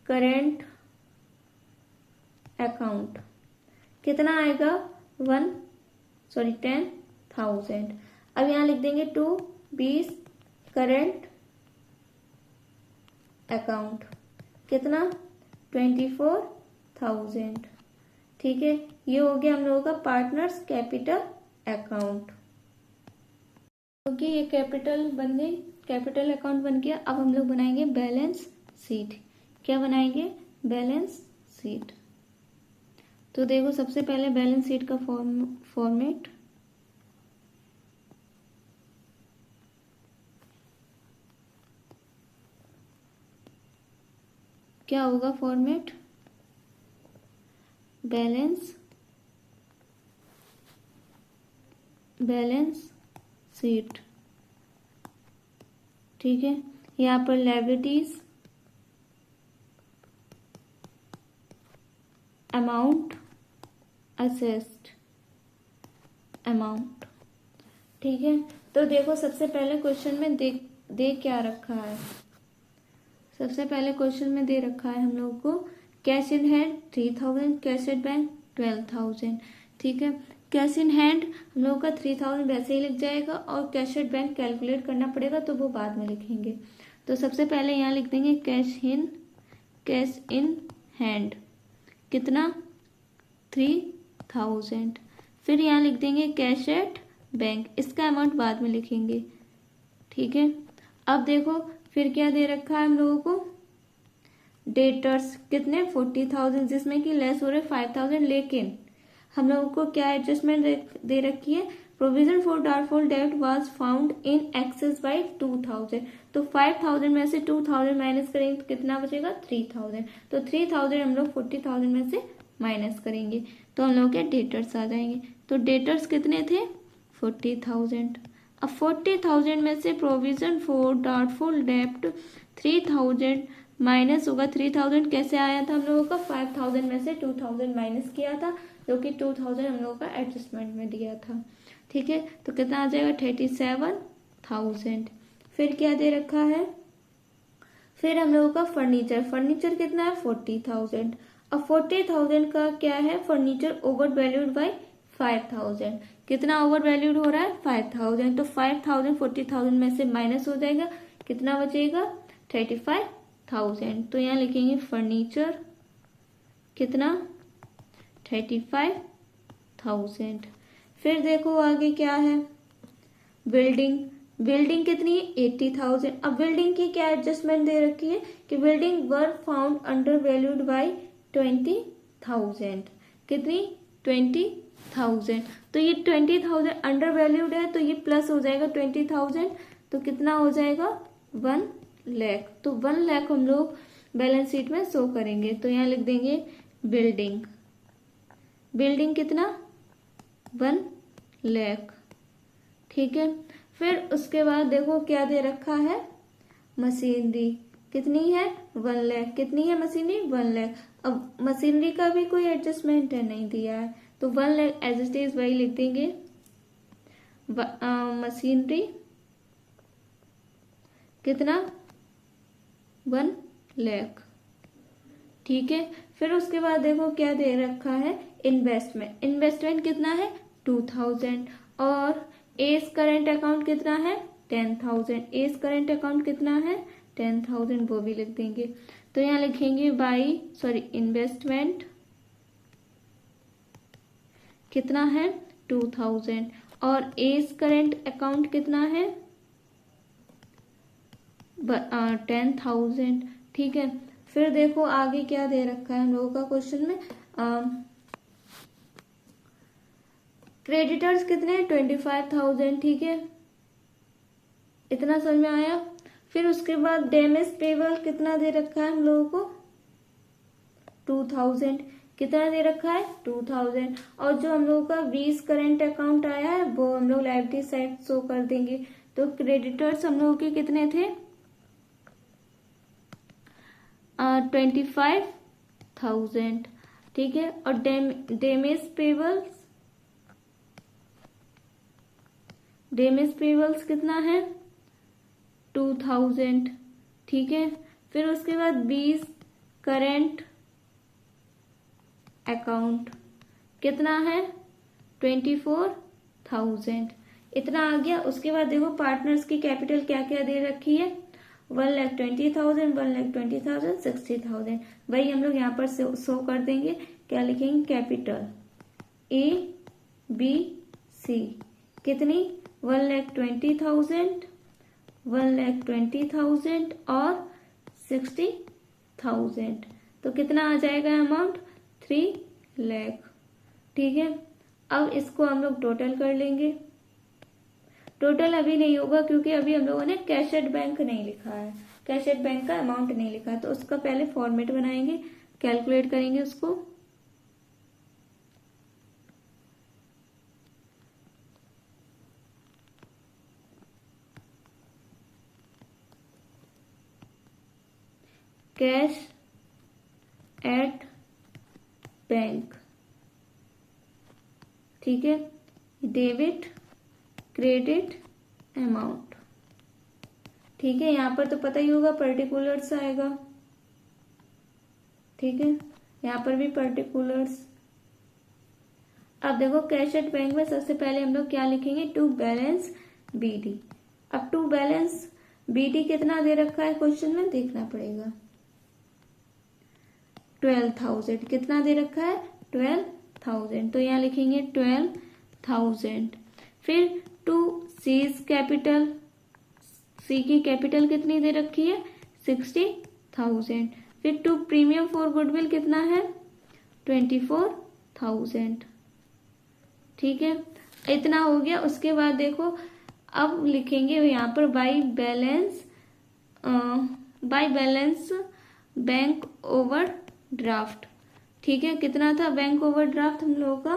Speaker 1: करेंट अकाउंट कितना आएगा 10,000। अब यहाँ लिख देंगे टू बीस करंट अकाउंट कितना 24,000। ठीक है, ये हो गया हम लोगों का पार्टनर्स कैपिटल अकाउंट। क्योंकि ये कैपिटल अकाउंट बन गया। अब हम लोग बनाएंगे बैलेंस शीट। क्या बनाएंगे? Balance sheet. तो देखो सबसे पहले बैलेंस शीट का फॉर्मेट क्या होगा? Format balance sheet. ठीक है, यहाँ पर लायबिलिटीज, अमाउंट, असेस्ड अमाउंट। ठीक है, तो देखो सबसे पहले क्वेश्चन में दे क्या रखा है। सबसे पहले क्वेश्चन में दे रखा है हम लोगों को cash in hand 3,000, cash at bank 12,000। ठीक है, कैश इन हैंड हम लोगों का 3,000 वैसे ही लिख जाएगा और कैश एट बैंक कैलकुलेट करना पड़ेगा, तो वो बाद में लिखेंगे। तो सबसे पहले यहाँ लिख देंगे कैश इन हैंड कितना 3,000। फिर यहाँ लिख देंगे कैश एट बैंक, इसका अमाउंट बाद में लिखेंगे। ठीक है, अब देखो फिर क्या दे रखा है हम लोगों को, डेटर्स कितने 40,000, जिसमें कि लेस हो रहे 5,000। लेकिन हम लोगों को क्या एडजस्टमेंट दे रखी है, provision for doubtful debt was found in excess by 2,000। तो 5,000 में से 2,000 माइनस करेंगे तो कितना बचेगा 3,000। तो 3,000 हम लोग 40,000 में से माइनस करेंगे तो हम लोग के डेटर्स आ जाएंगे। तो डेटर्स कितने थे 40,000। अब 40,000 में से provision for doubtful date 3,000 minus होगा 3,000 कैसे आया था हम लोगों का, 5,000 में से 2,000 माइनस किया था, जो कि 2,000 हम लोगों का एडजस्टमेंट में दिया था। ठीक है, तो कितना आ जाएगा 37,000। फिर क्या दे रखा है, फिर हम लोगों का फर्नीचर कितना है 40,000। अब 40,000 का क्या है, फर्नीचर ओवर वैल्यूड बाय 5,000। कितना ओवर वैल्यूड हो रहा है 5,000। तो 5,000 40,000 में से माइनस हो जाएगा, कितना बचेगा 35,000। तो यहाँ लिखेंगे फर्नीचर कितना 35,000। फिर देखो आगे क्या है, बिल्डिंग कितनी है 80,000। अब बिल्डिंग की क्या एडजस्टमेंट दे रखी है कि building were found under valued bye 20,000। कितनी 20,000। तो ये 20,000 अंडर वैल्यूड है, तो ये प्लस हो जाएगा 20,000, तो कितना हो जाएगा 1 लाख। तो 1 लाख हम लोग बैलेंस शीट में शो करेंगे। तो यहाँ लिख देंगे बिल्डिंग कितना 1 लाख। ठीक है, फिर उसके बाद देखो क्या दे रखा है, मशीनरी कितनी है 1 लाख। कितनी है मशीनरी 1 लाख। अब मशीनरी का भी कोई एडजस्टमेंट है नहीं दिया है, तो 1 लाख एज इट इज वही लिख देंगे। मशीनरी कितना 1 लाख। ठीक है, फिर उसके बाद देखो क्या दे रखा है, इन्वेस्टमेंट कितना है 2,000 और एज करंट अकाउंट कितना है 10,000। एज करंट अकाउंट कितना है 10,000, वो भी लिख देंगे। तो यहाँ लिखेंगे इन्वेस्टमेंट कितना है 2,000 और एज करंट अकाउंट कितना है 10,000। ठीक है, फिर देखो आगे क्या दे रखा है हम लोगों का क्वेश्चन में, क्रेडिटर्स कितने 25,000। ठीक है, इतना समझ में आया। फिर उसके बाद डैमेज पेबल कितना दे रखा है हम लोगों को 2,000। कितना दे रखा है 2,000। और जो हम लोगों का 20 करंट अकाउंट आया है वो हम लोग लायबिलिटी साइड शो कर देंगे। तो क्रेडिटर्स हम लोगों के कितने थे 25,000। ठीक है, और डेमेज पेबल्स कितना है 2,000। ठीक है, फिर उसके बाद 20 करंट अकाउंट कितना है 24,000, इतना आ गया। उसके बाद देखो पार्टनर्स की कैपिटल क्या क्या दे रखी है 1,20,000, 1,20,000, 60,000। वही हम लोग यहाँ पर शो कर देंगे। क्या लिखेंगे कैपिटल ABC कितनी 1,20,000, 1,20,000 और 60,000, तो कितना आ जाएगा अमाउंट 3 लाख। ठीक है, अब इसको हम लोग टोटल कर लेंगे। टोटल अभी नहीं होगा क्योंकि अभी हम लोगों ने कैशेड बैंक नहीं लिखा है, कैशेड बैंक का अमाउंट नहीं लिखा है, तो उसका पहले फॉर्मेट बनाएंगे, कैलकुलेट करेंगे उसको। कैश एट बैंक, ठीक है, डेबिट क्रेडिट अमाउंट। ठीक है, यहाँ पर तो पता ही होगा पर्टिकुलर्स आएगा। ठीक है, यहाँ पर भी पर्टिकुलर्स। अब देखो कैश एट बैंक में सबसे पहले हम लोग क्या लिखेंगे टू बैलेंस BD। अब टू बैलेंस BD कितना दे रखा है क्वेश्चन में देखना पड़ेगा। 12,000 कितना दे रखा है 12,000, तो यहाँ लिखेंगे 12,000। फिर टू सीज कैपिटल, सी की कैपिटल कितनी दे रखी है 60,000। फिर टू प्रीमियम फॉर गुडविल कितना है 24,000। ठीक है, इतना हो गया। उसके बाद देखो अब लिखेंगे यहाँ पर by balance bank over draft. ठीक है, कितना था बैंक ओवर ड्राफ्ट हम लोगों का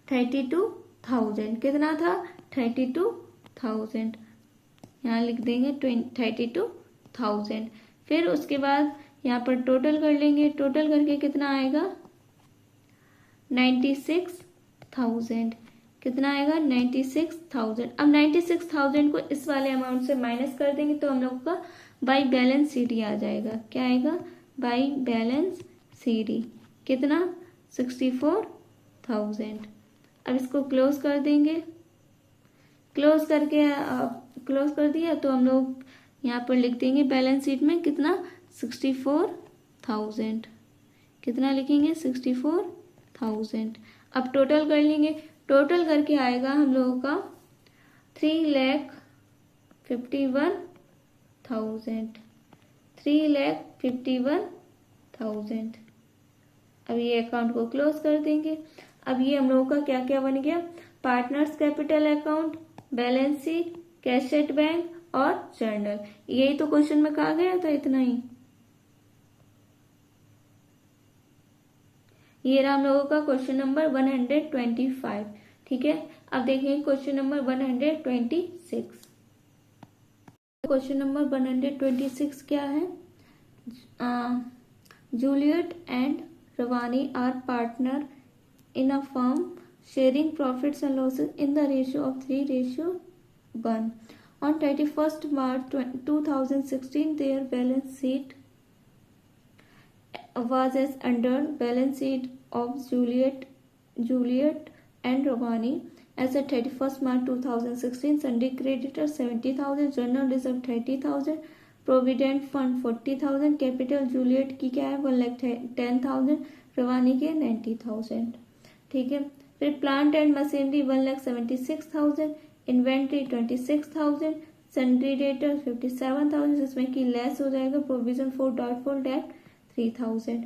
Speaker 1: 32,000, कितना था 32,000, यहाँ लिख देंगे 32,000। फिर उसके बाद यहाँ पर टोटल कर लेंगे, टोटल करके कितना आएगा 96,000, कितना आएगा 96,000। अब 96,000 को इस वाले अमाउंट से माइनस कर देंगे तो हम लोग का बाई बैलेंस CD आ जाएगा। क्या आएगा बाई बैलेंस CD कितना 64,000। अब इसको क्लोज कर देंगे, क्लोज करके क्लोज कर दिया तो हम लोग यहाँ पर लिख देंगे बैलेंस शीट में कितना 64,000, कितना लिखेंगे 64,000। अब टोटल कर लेंगे, टोटल करके आएगा हम लोगों का 3,51,000, 3,51,000। अब ये अकाउंट को क्लोज कर देंगे। अब ये हम लोगों का क्या क्या बन गया partners capital account, balance sheet, cash at bank और जर्नल। यही तो क्वेश्चन में कहा गया था, इतना ही। ये रहा हम लोगों का क्वेश्चन नंबर 125। ठीक है, अब देखेंगे क्वेश्चन नंबर 126। क्वेश्चन नंबर 126 क्या है Juliet and Rawani are partner in a firm sharing profits and losses in the ratio of 3:1. On 31st March 2016, their balance sheet was as under balance sheet of Juliet and Ravani as at 31st March 2016. Sundry creditor 70,000, journal reserve 30,000, provident fund 40,000, capital Juliet की क्या है 1,10,000, रवानी के 90,000। ठीक है, फिर plant and machinery 1,76,000, inventory 26,000, sundry debtor 57,000 जिसमें कि less हो जाएगा, provision for doubtful date 3,000,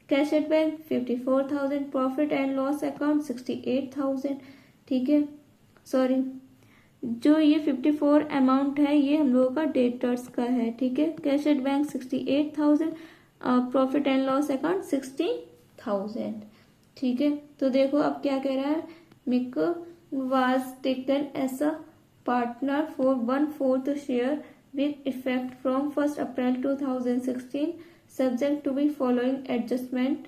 Speaker 1: cash at bank 54,000, profit and loss account 68,000। ठीक है, सॉरी जो ये 54 अमाउंट है ये हम लोगों का डेटर्स का है। ठीक है, cash at bank 68,000, profit and loss account 16,000। ठीक है, तो देखो अब क्या कह रहा है Mick was taken as a partner for 1/4 share with effect from 1 April 2016 subject to be following adjustment.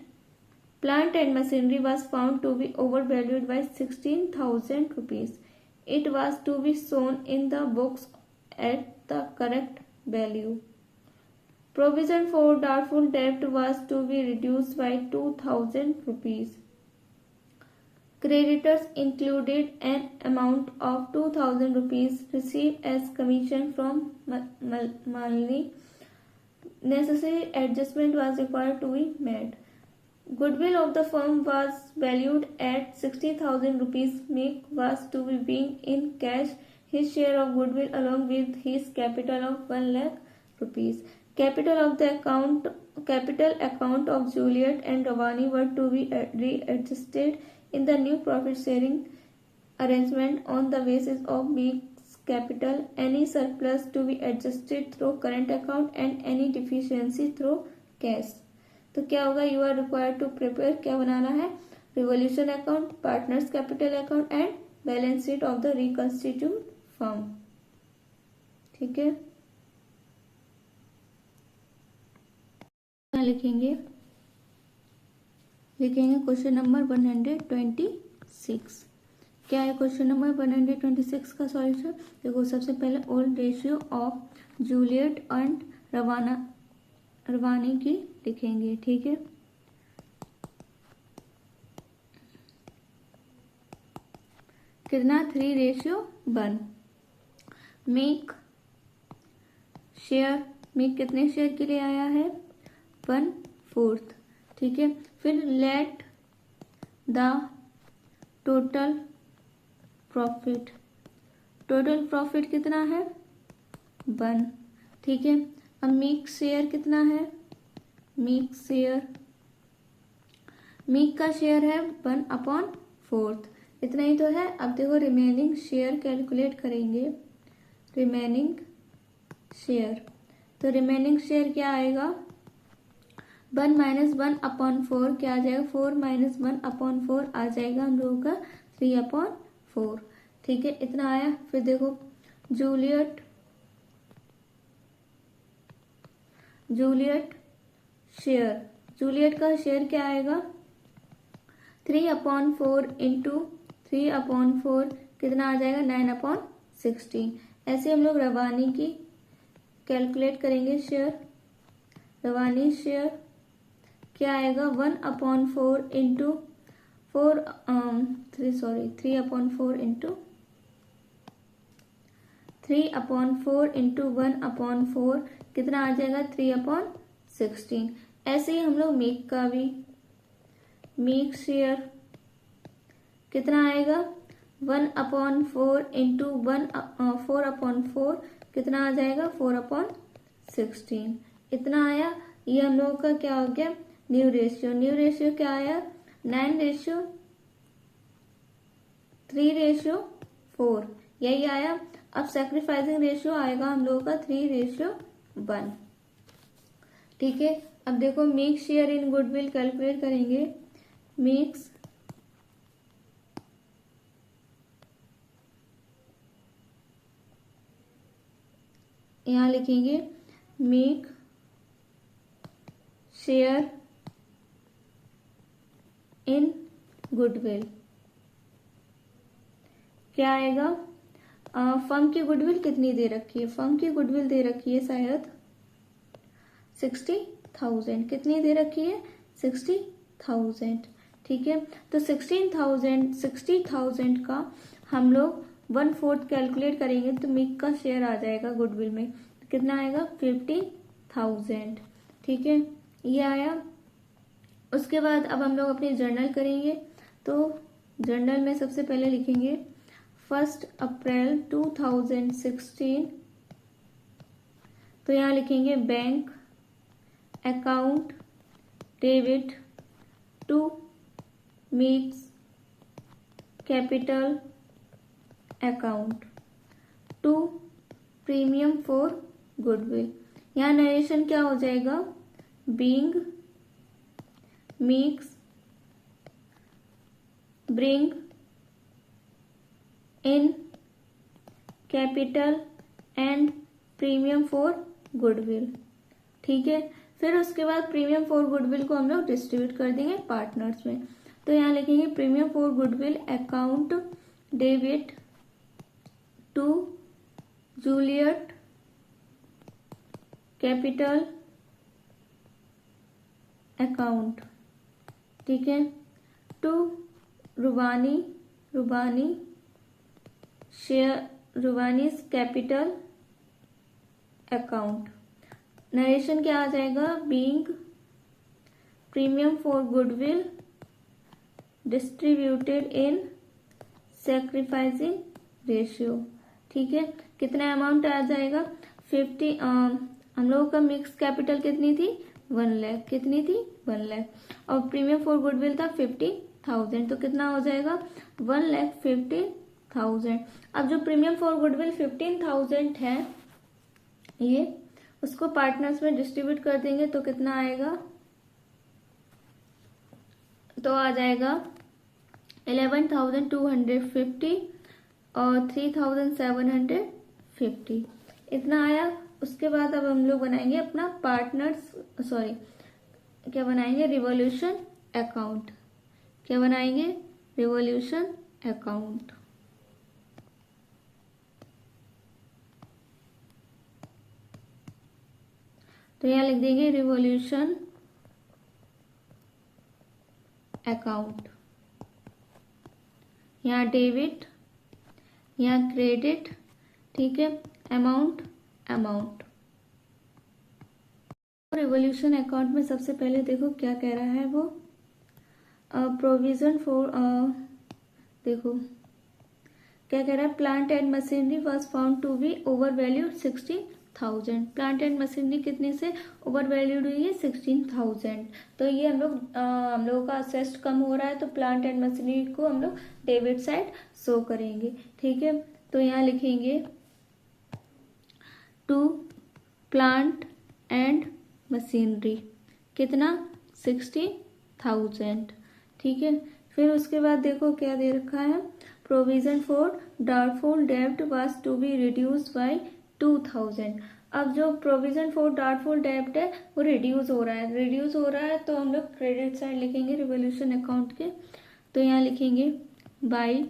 Speaker 1: Plant and machinery was found to be over valued by 16,000 rupees. It was to be shown in the books at the correct value. Provision for doubtful debt was to be reduced by 2,000 rupees. Creditors included an amount of 2,000 rupees received as commission from Malini. Necessary adjustment was required to be made. Goodwill of the firm was valued at 60,000 rupees. Meek was to be paying in cash his share of goodwill along with his capital of 1 lakh rupees. Capital account of Juliet and Ravani were to be readjusted in the new profit sharing arrangement on the basis of Meek's capital. Any surplus to be adjusted through current account and any deficiency through cash. तो क्या होगा, you are required to prepare, क्या बनाना है, revaluation account, partners capital account and balance sheet of the reconstituted firm. ठीक है, लिखेंगे question number 126. क्या है क्वेश्चन नंबर 126 का सॉल्यूशन? देखो, सबसे पहले old ratio of Juliet and Rawani की लिखेंगे. ठीक है, कितना, 3:1. मीक शेयर, मीक कितने शेयर के लिए आया है, 1/4. ठीक है, फिर let the total profit, total profit कितना है, 1. ठीक है, अब मीक शेयर कितना है, मीक का शेयर है 1/4. इतना ही तो है. अब देखो, रिमेनिंग शेयर कैलकुलेट करेंगे. रिमेनिंग शेयर, तो रिमेनिंग शेयर क्या आएगा, 1 - 1/4 क्या आ जाएगा, 4 - 1/4 आ जाएगा हम लोगों का 3/4. ठीक है, इतना आया. फिर देखो, जूलियट शेयर, जूलियट का शेयर क्या आएगा, 3/4 इंटू 3/4 कितना आ जाएगा, 9/16. ऐसे हम लोग रवानी की कैलकुलेट करेंगे. शेयर, रवानी शेयर क्या आएगा, 1/4 इंटू 3/4 इंटू 1/4 कितना आ जाएगा, 3/16. ऐसे ही हम लोग मीक का भी, मीक शेयर कितना आएगा, 1/4 इंटू 4/4 कितना आ जाएगा, 4/16. इतना आया. ये हम लोगों का क्या हो गया, न्यू रेशियो क्या आया, 9:3:4, यही आया. अब सैक्रिफाइसिंग रेशियो आएगा हम लोगों का 3:1. ठीक है, अब देखो, meek share in goodwill calculate करेंगे. मीक्स यहां लिखेंगे, मीक शेयर इन गुडविल क्या आएगा, फर्म की गुडविल कितनी दे रखी है, फर्म की गुडविल दे रखी है शायद 60,000. कितनी दे रखी है, 60,000. ठीक है, तो 60,000 का हम लोग 1/4 कैलकुलेट करेंगे तो मीक का शेयर आ जाएगा गुडविल में. कितना आएगा, 50,000. ठीक है, ये आया. उसके बाद अब हम लोग अपनी जर्नल करेंगे. तो जर्नल में सबसे पहले लिखेंगे 1 अप्रैल 2016. तो यहाँ लिखेंगे bank account debit to Mick's capital account to premium for goodwill. यहाँ नरेशन क्या हो जाएगा, being Mick's bring in capital and premium for goodwill. ठीक है, फिर उसके बाद प्रीमियम फॉर गुडविल को हम लोग डिस्ट्रीब्यूट कर देंगे पार्टनर्स में. तो यहाँ लिखेंगे premium for goodwill account debit to Juliet capital account, ठीक है। To Rubani share Rubani's capital account. Narration क्या आ जाएगा? Being premium for goodwill distributed in sacrificing ratio, ठीक है। कितना अमाउंट आ जाएगा? 50। हम लोगों का मिक्स कैपिटल कितनी थी? 1 लाख। कितनी थी? 1 लाख। और प्रीमियम फॉर गुडविल था 50,000, तो कितना हो जाएगा? 1,50,000। अब जो प्रीमियम फॉर गुडविल 15,000 है, ये उसको पार्टनर्स में डिस्ट्रीब्यूट कर देंगे तो कितना आएगा? तो आ जाएगा 11,250 और 3,750, इतना आया। उसके बाद अब हम लोग बनाएंगे अपना क्या बनाएंगे? Revolution account. क्या बनाएंगे? Revolution account. तो यहाँ लिख देंगे रिवॉल्यूशन अकाउंट। यहाँ डेबिट, यहाँ क्रेडिट, ठीक है। अमाउंट। रिवॉल्यूशन अकाउंट में सबसे पहले देखो क्या कह रहा है वो, प्रोविजन फॉर, देखो क्या कह रहा है? Plant and machinery was found to be over valued 16,000। Plant and machinery कितने से ओवर वैल्यूड हुई है? 16,000। तो ये हम लोगों का असेस्ट कम हो रहा है, तो प्लांट एंड मशीनरी को हम लोग डेबिट साइड शो करेंगे, ठीक है। तो यहाँ लिखेंगे टू प्लांट एंड मशीनरी कितना? 60,000, ठीक है। फिर उसके बाद देखो क्या दे रखा है? प्रोविजन फॉर डाउटफुल डेब्ट was to be reduce by 2,000। अब जो प्रोविजन फॉर डाउटफुल डेब्ट है वो रिड्यूस हो रहा है, तो हम लोग क्रेडिट साइड लिखेंगे रिवॉल्यूशन अकाउंट के। तो यहाँ लिखेंगे बाय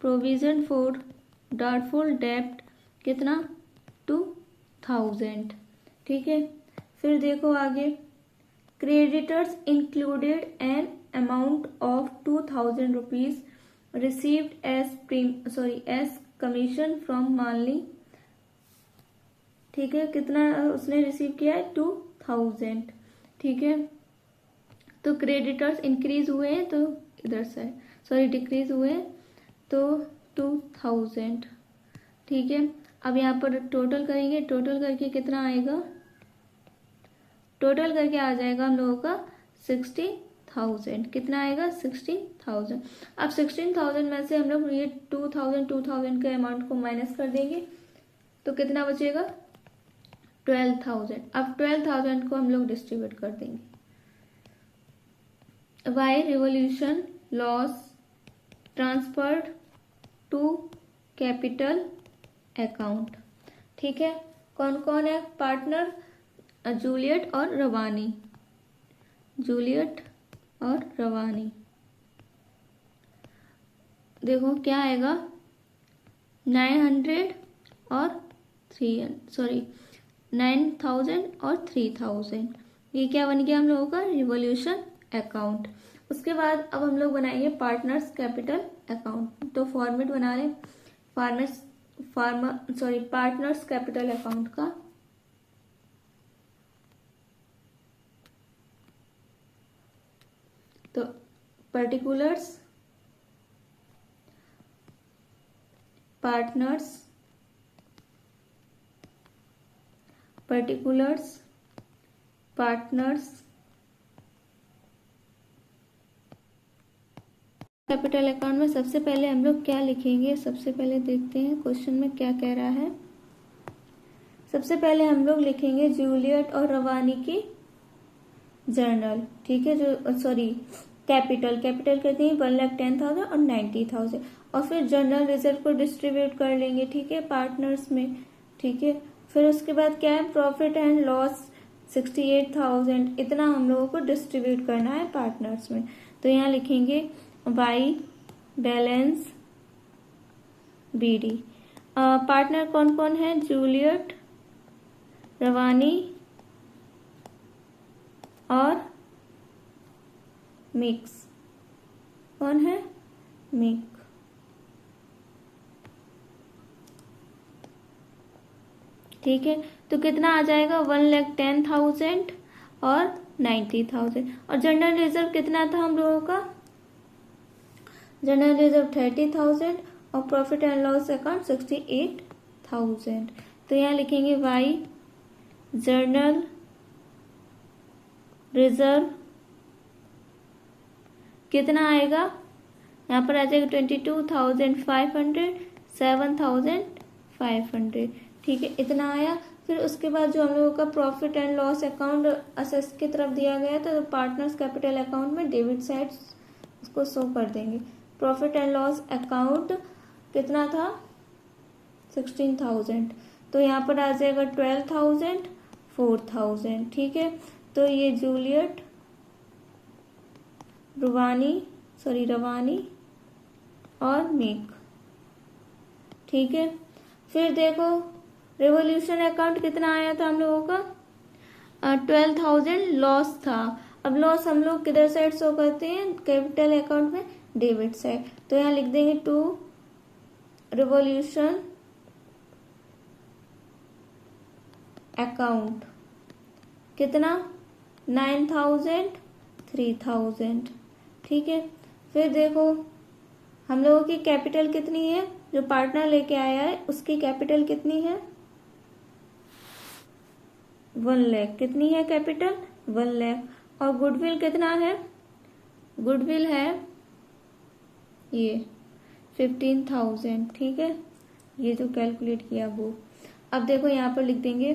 Speaker 1: प्रोविजन फॉर डाउटफुल डेब्ट कितना? 2,000, ठीक है। फिर देखो आगे, creditors included an amount of 2,000 rupees received as commission from Manley, ठीक है। कितना उसने रिसीव किया है? 2,000, ठीक है। तो क्रेडिटर्स इंक्रीज हुए हैं तो इधर से डिक्रीज हुए हैं तो 2,000, ठीक है। अब यहाँ पर टोटल करेंगे, टोटल करके कितना आएगा? टोटल करके आ जाएगा हम लोगों का 60,000। कितना आएगा? 60,000। अब 16,000 में से हम लोग ये 2,000 के अमाउंट को माइनस कर देंगे तो कितना बचेगा? 12,000। अब 12,000 को हम लोग डिस्ट्रीब्यूट कर देंगे। Y revaluation loss transferred to capital account, ठीक है। कौन कौन है पार्टनर? जूलियट और रवानी। देखो क्या आएगा? 9,000 और 3,000। ये क्या बन गया हम लोगों का? Revolution account. उसके बाद अब हम लोग बनाएंगे पार्टनर्स कैपिटल अकाउंट। तो फॉर्मेट बना रहे पार्टनर्स कैपिटल अकाउंट का। तो पर्टिकुलर्स पार्टनर्स कैपिटल अकाउंट में सबसे पहले हम लोग क्या लिखेंगे? सबसे पहले देखते हैं क्वेश्चन में क्या कह रहा है। सबसे पहले हम लोग लिखेंगे जूलियट और रवानी की जर्नल, ठीक है। कैपिटल करते हैं 1,10,000 और 90,000, और फिर जनरल रिजर्व को डिस्ट्रीब्यूट कर लेंगे, ठीक है, पार्टनर्स में, ठीक है। फिर उसके बाद क्या है? प्रॉफिट एंड लॉस 68,000, इतना हम लोगों को डिस्ट्रीब्यूट करना है पार्टनर्स में। तो यहाँ लिखेंगे बाई बैलेंस BD। पार्टनर कौन कौन है? जूलियट, रवानी और मिक्स। कौन है? मिक। ठीक है, तो कितना आ जाएगा? 1,10,000 और 90,000। और जनरल रिजर्व कितना था हम लोगों का? जनरल रिजर्व 30,000 और प्रॉफिट एंड लॉस अकाउंट 68,000। तो यहाँ लिखेंगे वाई जर्नल रिजर्व कितना आएगा? यहाँ पर आ जाएगा 22,500, 7,500। ठीक है, इतना आया। फिर उसके बाद जो हम लोगों का profit and loss account assess की तरफ दिया गया था, तो पार्टनर्स कैपिटल अकाउंट में डेबिट साइड उसको शो कर देंगे। प्रॉफिट एंड लॉस अकाउंट कितना था? 16,000। तो यहाँ पर आ जाएगा 12,000, 4,000। ठीक है, तो ये जूलियट, रवानी और मेक। ठीक है, फिर देखो रेवोल्यूशन अकाउंट कितना आया था हम लोगों का? 12,000 लॉस था। अब लॉस हम लोग किधर साइड शो करते हैं? कैपिटल अकाउंट में डेबिट साइड। तो यहाँ लिख देंगे टू रेवोल्यूशन अकाउंट कितना? 9,000, 3,000। ठीक है, फिर देखो हम लोगों की कैपिटल कितनी है? जो पार्टनर लेके आया है उसकी कैपिटल कितनी है? 1 लाख। कितनी है कैपिटल? 1 लाख। और गुडविल कितना है? गुडविल है ये 15,000। ठीक है, ये जो कैलकुलेट किया वो। अब देखो यहाँ पर लिख देंगे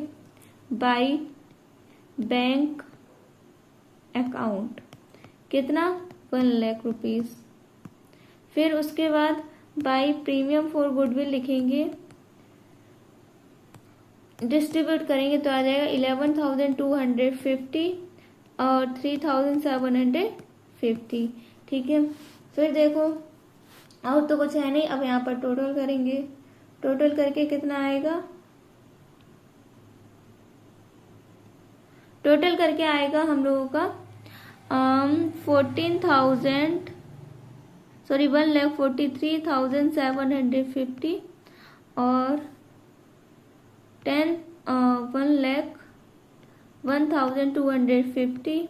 Speaker 1: बाई बैंक अकाउंट कितना? 1 लाख रुपीज। फिर उसके बाद बाई प्रीमियम फॉर गुडविल लिखेंगे, डिस्ट्रीब्यूट करेंगे तो आ जाएगा 11,250 और 3,750। ठीक है, फिर देखो और तो कुछ है नहीं। अब यहाँ पर टोटल करेंगे, टोटल करके कितना आएगा? टोटल करके आएगा हम लोगों का 1,43,750 और 1,0250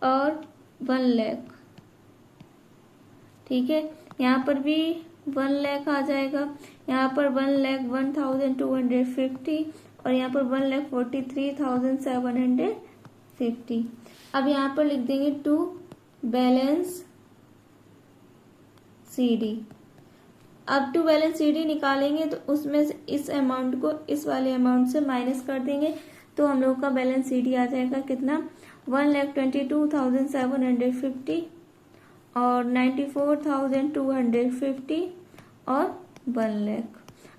Speaker 1: और 1 लाख। ठीक है, यहाँ पर भी 1 लाख आ जाएगा। यहाँ पर 1,01,250 और यहाँ पर 1,43,750। अब यहाँ पर लिख देंगे टू बैलेंस CD। अब टू बैलेंस CD निकालेंगे तो उसमें से इस अमाउंट को इस वाले अमाउंट से माइनस कर देंगे, तो हम लोग का बैलेंस CD आ जाएगा कितना? 1,22,750 और 94,250 और 1 लाख।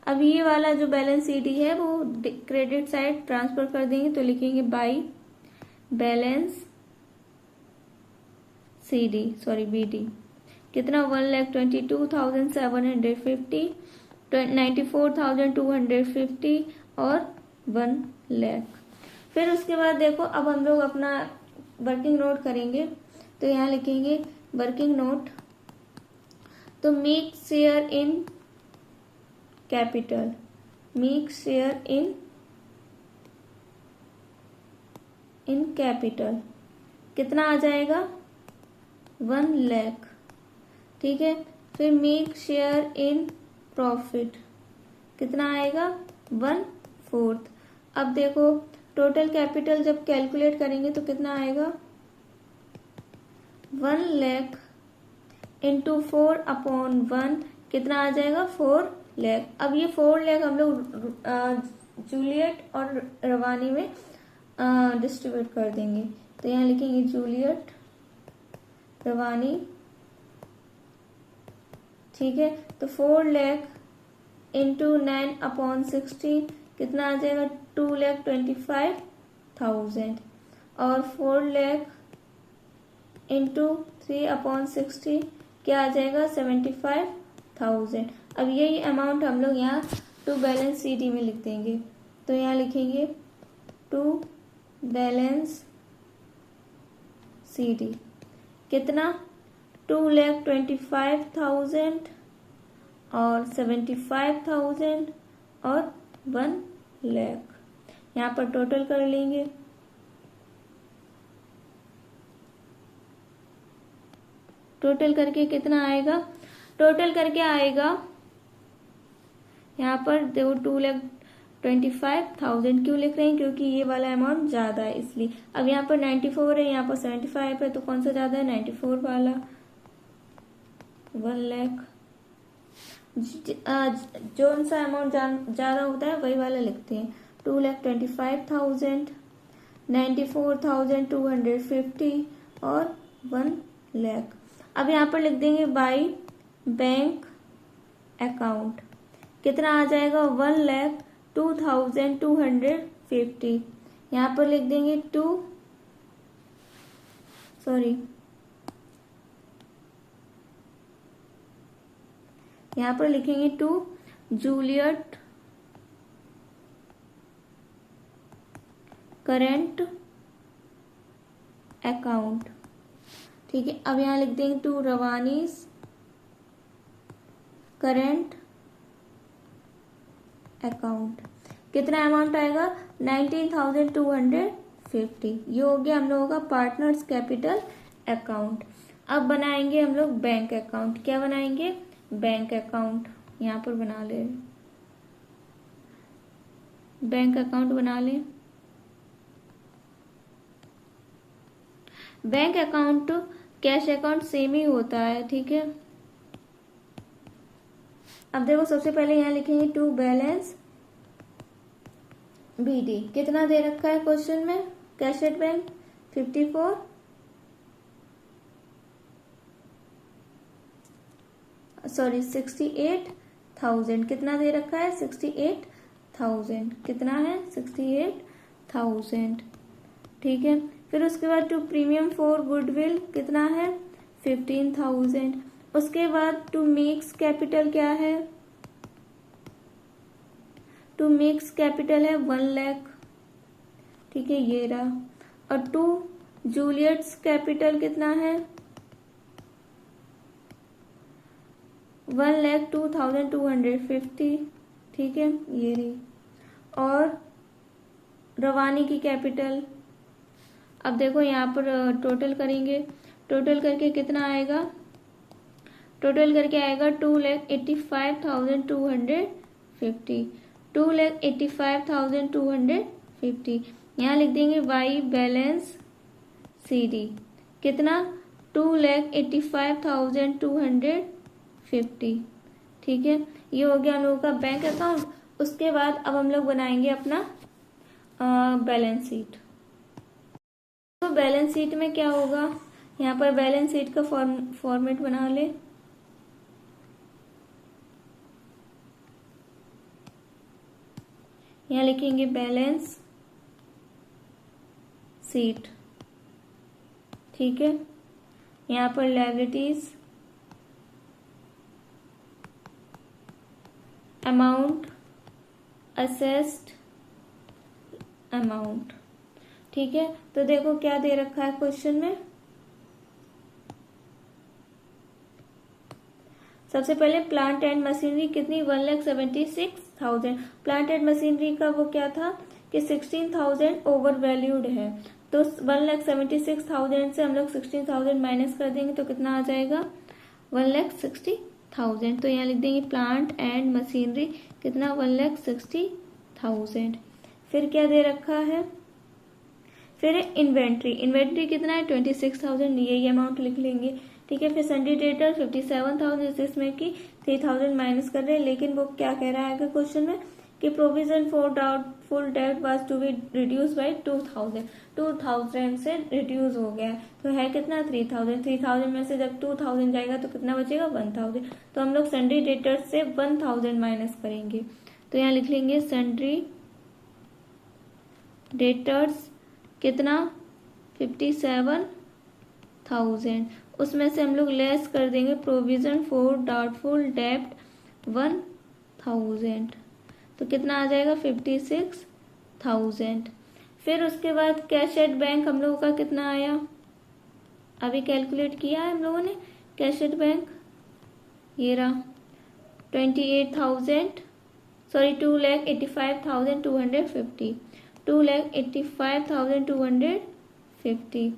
Speaker 1: अब ये वाला जो बैलेंस CD है वो क्रेडिट साइड ट्रांसफर कर देंगे, तो लिखेंगे बाई बैलेंस BD कितना? 1,22,750, 94,250 और 1 लाख। फिर उसके बाद देखो अब हम लोग अपना वर्किंग नोट करेंगे, तो यहाँ लिखेंगे वर्किंग नोट। तो make share in capital, make share in capital कितना आ जाएगा? 1 लाख। ठीक है, फिर मेक शेयर इन प्रॉफिट कितना आएगा? 1/4। अब देखो टोटल कैपिटल जब कैलकुलेट करेंगे तो कितना आएगा? 1 लाख इंटू 4/1 कितना आ जाएगा? 4 लाख। अब ये 4 लाख हम लोग जूलियट और रवानी में डिस्ट्रीब्यूट कर देंगे, तो यहाँ लिखेंगे जूलियट, रवानी। ठीक है, तो 4 लाख इंटू 9/60 कितना आ जाएगा? 2,25,000 और 4 लाख इंटू 3/60 क्या आ जाएगा? 75,000। अब यही अमाउंट हम लोग यहाँ टू बैलेंस CD में लिख देंगे, तो यहाँ लिखेंगे टू बैलेंस CD कितना 2,25,000 और 75,000 और 1,00,000। यहाँ पर टोटल कर लेंगे। टोटल करके कितना आएगा? टोटल करके आएगा यहाँ पर देखो 2,25,000 क्यों लिख रहे हैं? क्योंकि ये वाला अमाउंट ज्यादा है इसलिए। अब यहाँ पर 94 है, यहाँ पर 75 है, तो कौन सा ज्यादा है? 94 वाला। 1,00,000 जो सा अमाउंट ज्यादा होता है वही वाला लिखते हैं। 2,25,000, 94,250 और 1,00,000। अब यहाँ पर लिख देंगे बाई बैंक अकाउंट। कितना आ जाएगा? 1,02,250। यहाँ पर लिख देंगे यहाँ पर लिखेंगे टू जूलियट करेंट अकाउंट। ठीक है, अब यहाँ लिख देंगे टू रवानीस करेंट अकाउंट। कितना अमाउंट आएगा? 19,250। ये हो गया हम लोगों का पार्टनर्स कैपिटल अकाउंट। अब बनाएंगे हम लोग बैंक अकाउंट। क्या बनाएंगे? Bank account. यहाँ पर बना ले, बैंक अकाउंट बना ले। Bank account cash account same ही होता है। ठीक है, अब देखो सबसे पहले यहाँ लिखेंगे टू बैलेंस BD। कितना दे रखा है क्वेश्चन में? Cash at bank 68,000। कितना दे रखा है? 68,000। कितना है? 68,000। ठीक है, फिर उसके बाद टू प्रीमियम फॉर गुडविल कितना है? 15,000। उसके बाद टू मिक्स कैपिटल क्या है? टू मिक्स कैपिटल है 1,00,000। ठीक है, ये रहा। और टू जूलियट्स कैपिटल कितना है? 1,02,250। ठीक है, ये रही। और रवानी की कैपिटल, अब देखो यहाँ पर टोटल करेंगे। टोटल करके कितना आएगा? टोटल करके आएगा 2,85,250। 2,85,250। यहाँ लिख देंगे बाई बैलेंस CD। कितना? 2,85,250। ठीक है, ये हो गया हम लोगों का बैंक अकाउंट। उसके बाद अब हम लोग बनाएंगे अपना बैलेंस शीट। तो बैलेंस शीट में क्या होगा? यहाँ पर बैलेंस शीट का फॉर्मेट बना ले। यहाँ लिखेंगे बैलेंस शीट। ठीक है, यहाँ पर लायबिलिटीज, अमाउंट, असेस्ड अमाउंट। ठीक है, तो देखो क्या दे रखा है क्वेश्चन में। सबसे पहले प्लांट एंड मशीनरी कितनी? 1,76,000। प्लांट एंड मशीनरी का वो क्या था कि 16,000 ओवर वैल्यूड है, तो 1,76,000 से हम लोग 16,000 माइनस कर देंगे तो कितना आ जाएगा? 1,60,000। तो यहाँ लिख देंगे प्लांट एंड मशीनरी कितना? 1,60,000। फिर क्या दे रखा है? फिर इन्वेंट्री। इन्वेंट्री कितना है? 26,000। यही अमाउंट लिख लेंगे। ठीक है, फिर सन्डी डेटर 57,000, जिसमें कि 3,000 माइनस कर रहे हैं। लेकिन वो क्या कह रहा है क्वेश्चन में कि provision for doubtful debt was to be reduce by 2,000 से रिड्यूस हो गया। तो है कितना? 3,000। 3,000 में से जब 2,000 जाएगा तो कितना बचेगा? 1,000। तो हम लोग सन्डी डेटर से 1,000 माइनस करेंगे। तो यहाँ लिख लेंगे सन्ड्री डेटर्स कितना? 57,000। उसमें से हम लोग लेस कर देंगे प्रोविजन फॉर डाउटफुल डेट 1,000। तो कितना आ जाएगा? 56,000। फिर उसके बाद कैश एट बैंक हम लोगों का कितना आया? अभी कैलकुलेट किया है हम लोगों ने कैशड बैंक, ये रहा 2,85,250, 2,85,250,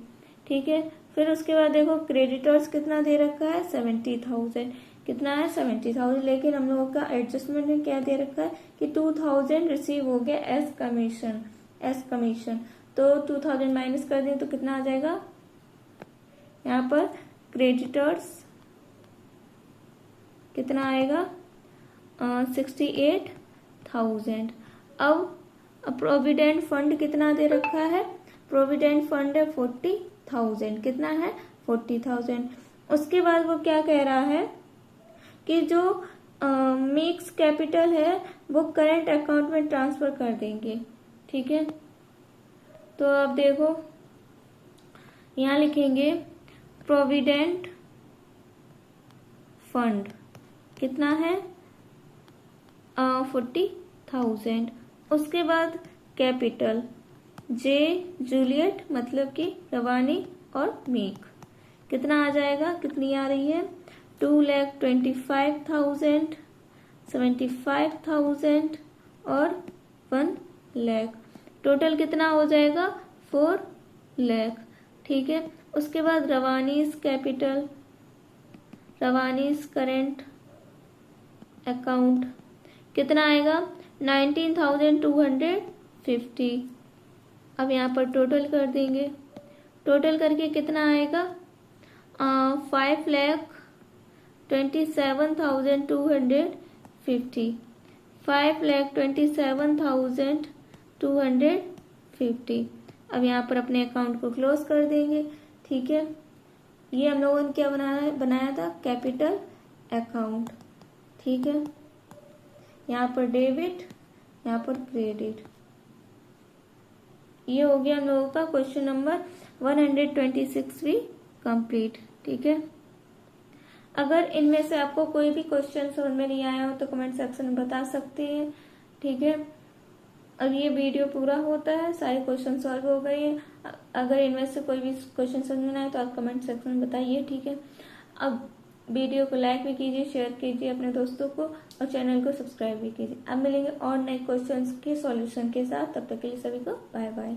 Speaker 1: ठीक है। फिर उसके बाद देखो क्रेडिटर्स कितना दे रखा है 70,000, कितना है 70,000, लेकिन हम लोगों का एडजस्टमेंट में क्या दे रखा है कि 2,000 रिसीव हो गया एज कमीशन, तो 2,000 माइनस कर दें तो कितना आ जाएगा, यहाँ पर क्रेडिटर्स कितना आएगा 68,000। अब प्रोविडेंट फंड कितना दे रखा है, प्रोविडेंट फंड है 40,000, कितना है 40,000। उसके बाद वो क्या कह रहा है कि जो मिक्स कैपिटल है वो करंट अकाउंट में ट्रांसफर कर देंगे, ठीक है। तो अब देखो यहाँ लिखेंगे प्रोविडेंट फंड कितना है 40,000। उसके बाद कैपिटल जे जूलियट मतलब कि रवानी और मीक, कितना आ जाएगा, कितनी आ रही है 2,25,000, 75,000 और 1 लाख, टोटल कितना हो जाएगा 4 लाख, ठीक है। उसके बाद रवानीज कैपिटल, रवानीज करेंट अकाउंट कितना आएगा 19,250। अब यहाँ पर टोटल कर देंगे, टोटल करके कितना आएगा 5,27,250, 5,27,250। अब यहाँ पर अपने अकाउंट को क्लोज कर देंगे, ठीक है। ये हम लोगों ने क्या बनाया था कैपिटल अकाउंट, ठीक है। यहाँ पर डेबिट, यहाँ पर क्रेडिट। ये हो गया हम लोगों का क्वेश्चन नंबर 126 भी कंप्लीट, ठीक है। अगर इनमें से आपको कोई भी क्वेश्चन समझ में नहीं आया हो तो कमेंट सेक्शन में बता सकते हैं, ठीक है। अब ये वीडियो पूरा होता है, सारे क्वेश्चन सॉल्व हो गए हैं। अगर इनमें से कोई भी क्वेश्चन समझ में ना आए तो आप कमेंट सेक्शन में बताइए, ठीक है। अब वीडियो को लाइक भी कीजिए, शेयर कीजिए अपने दोस्तों को और चैनल को सब्सक्राइब भी कीजिए। अब मिलेंगे और नए क्वेश्चंस के सॉल्यूशन के साथ, तब तक के लिए सभी को बाय बाय।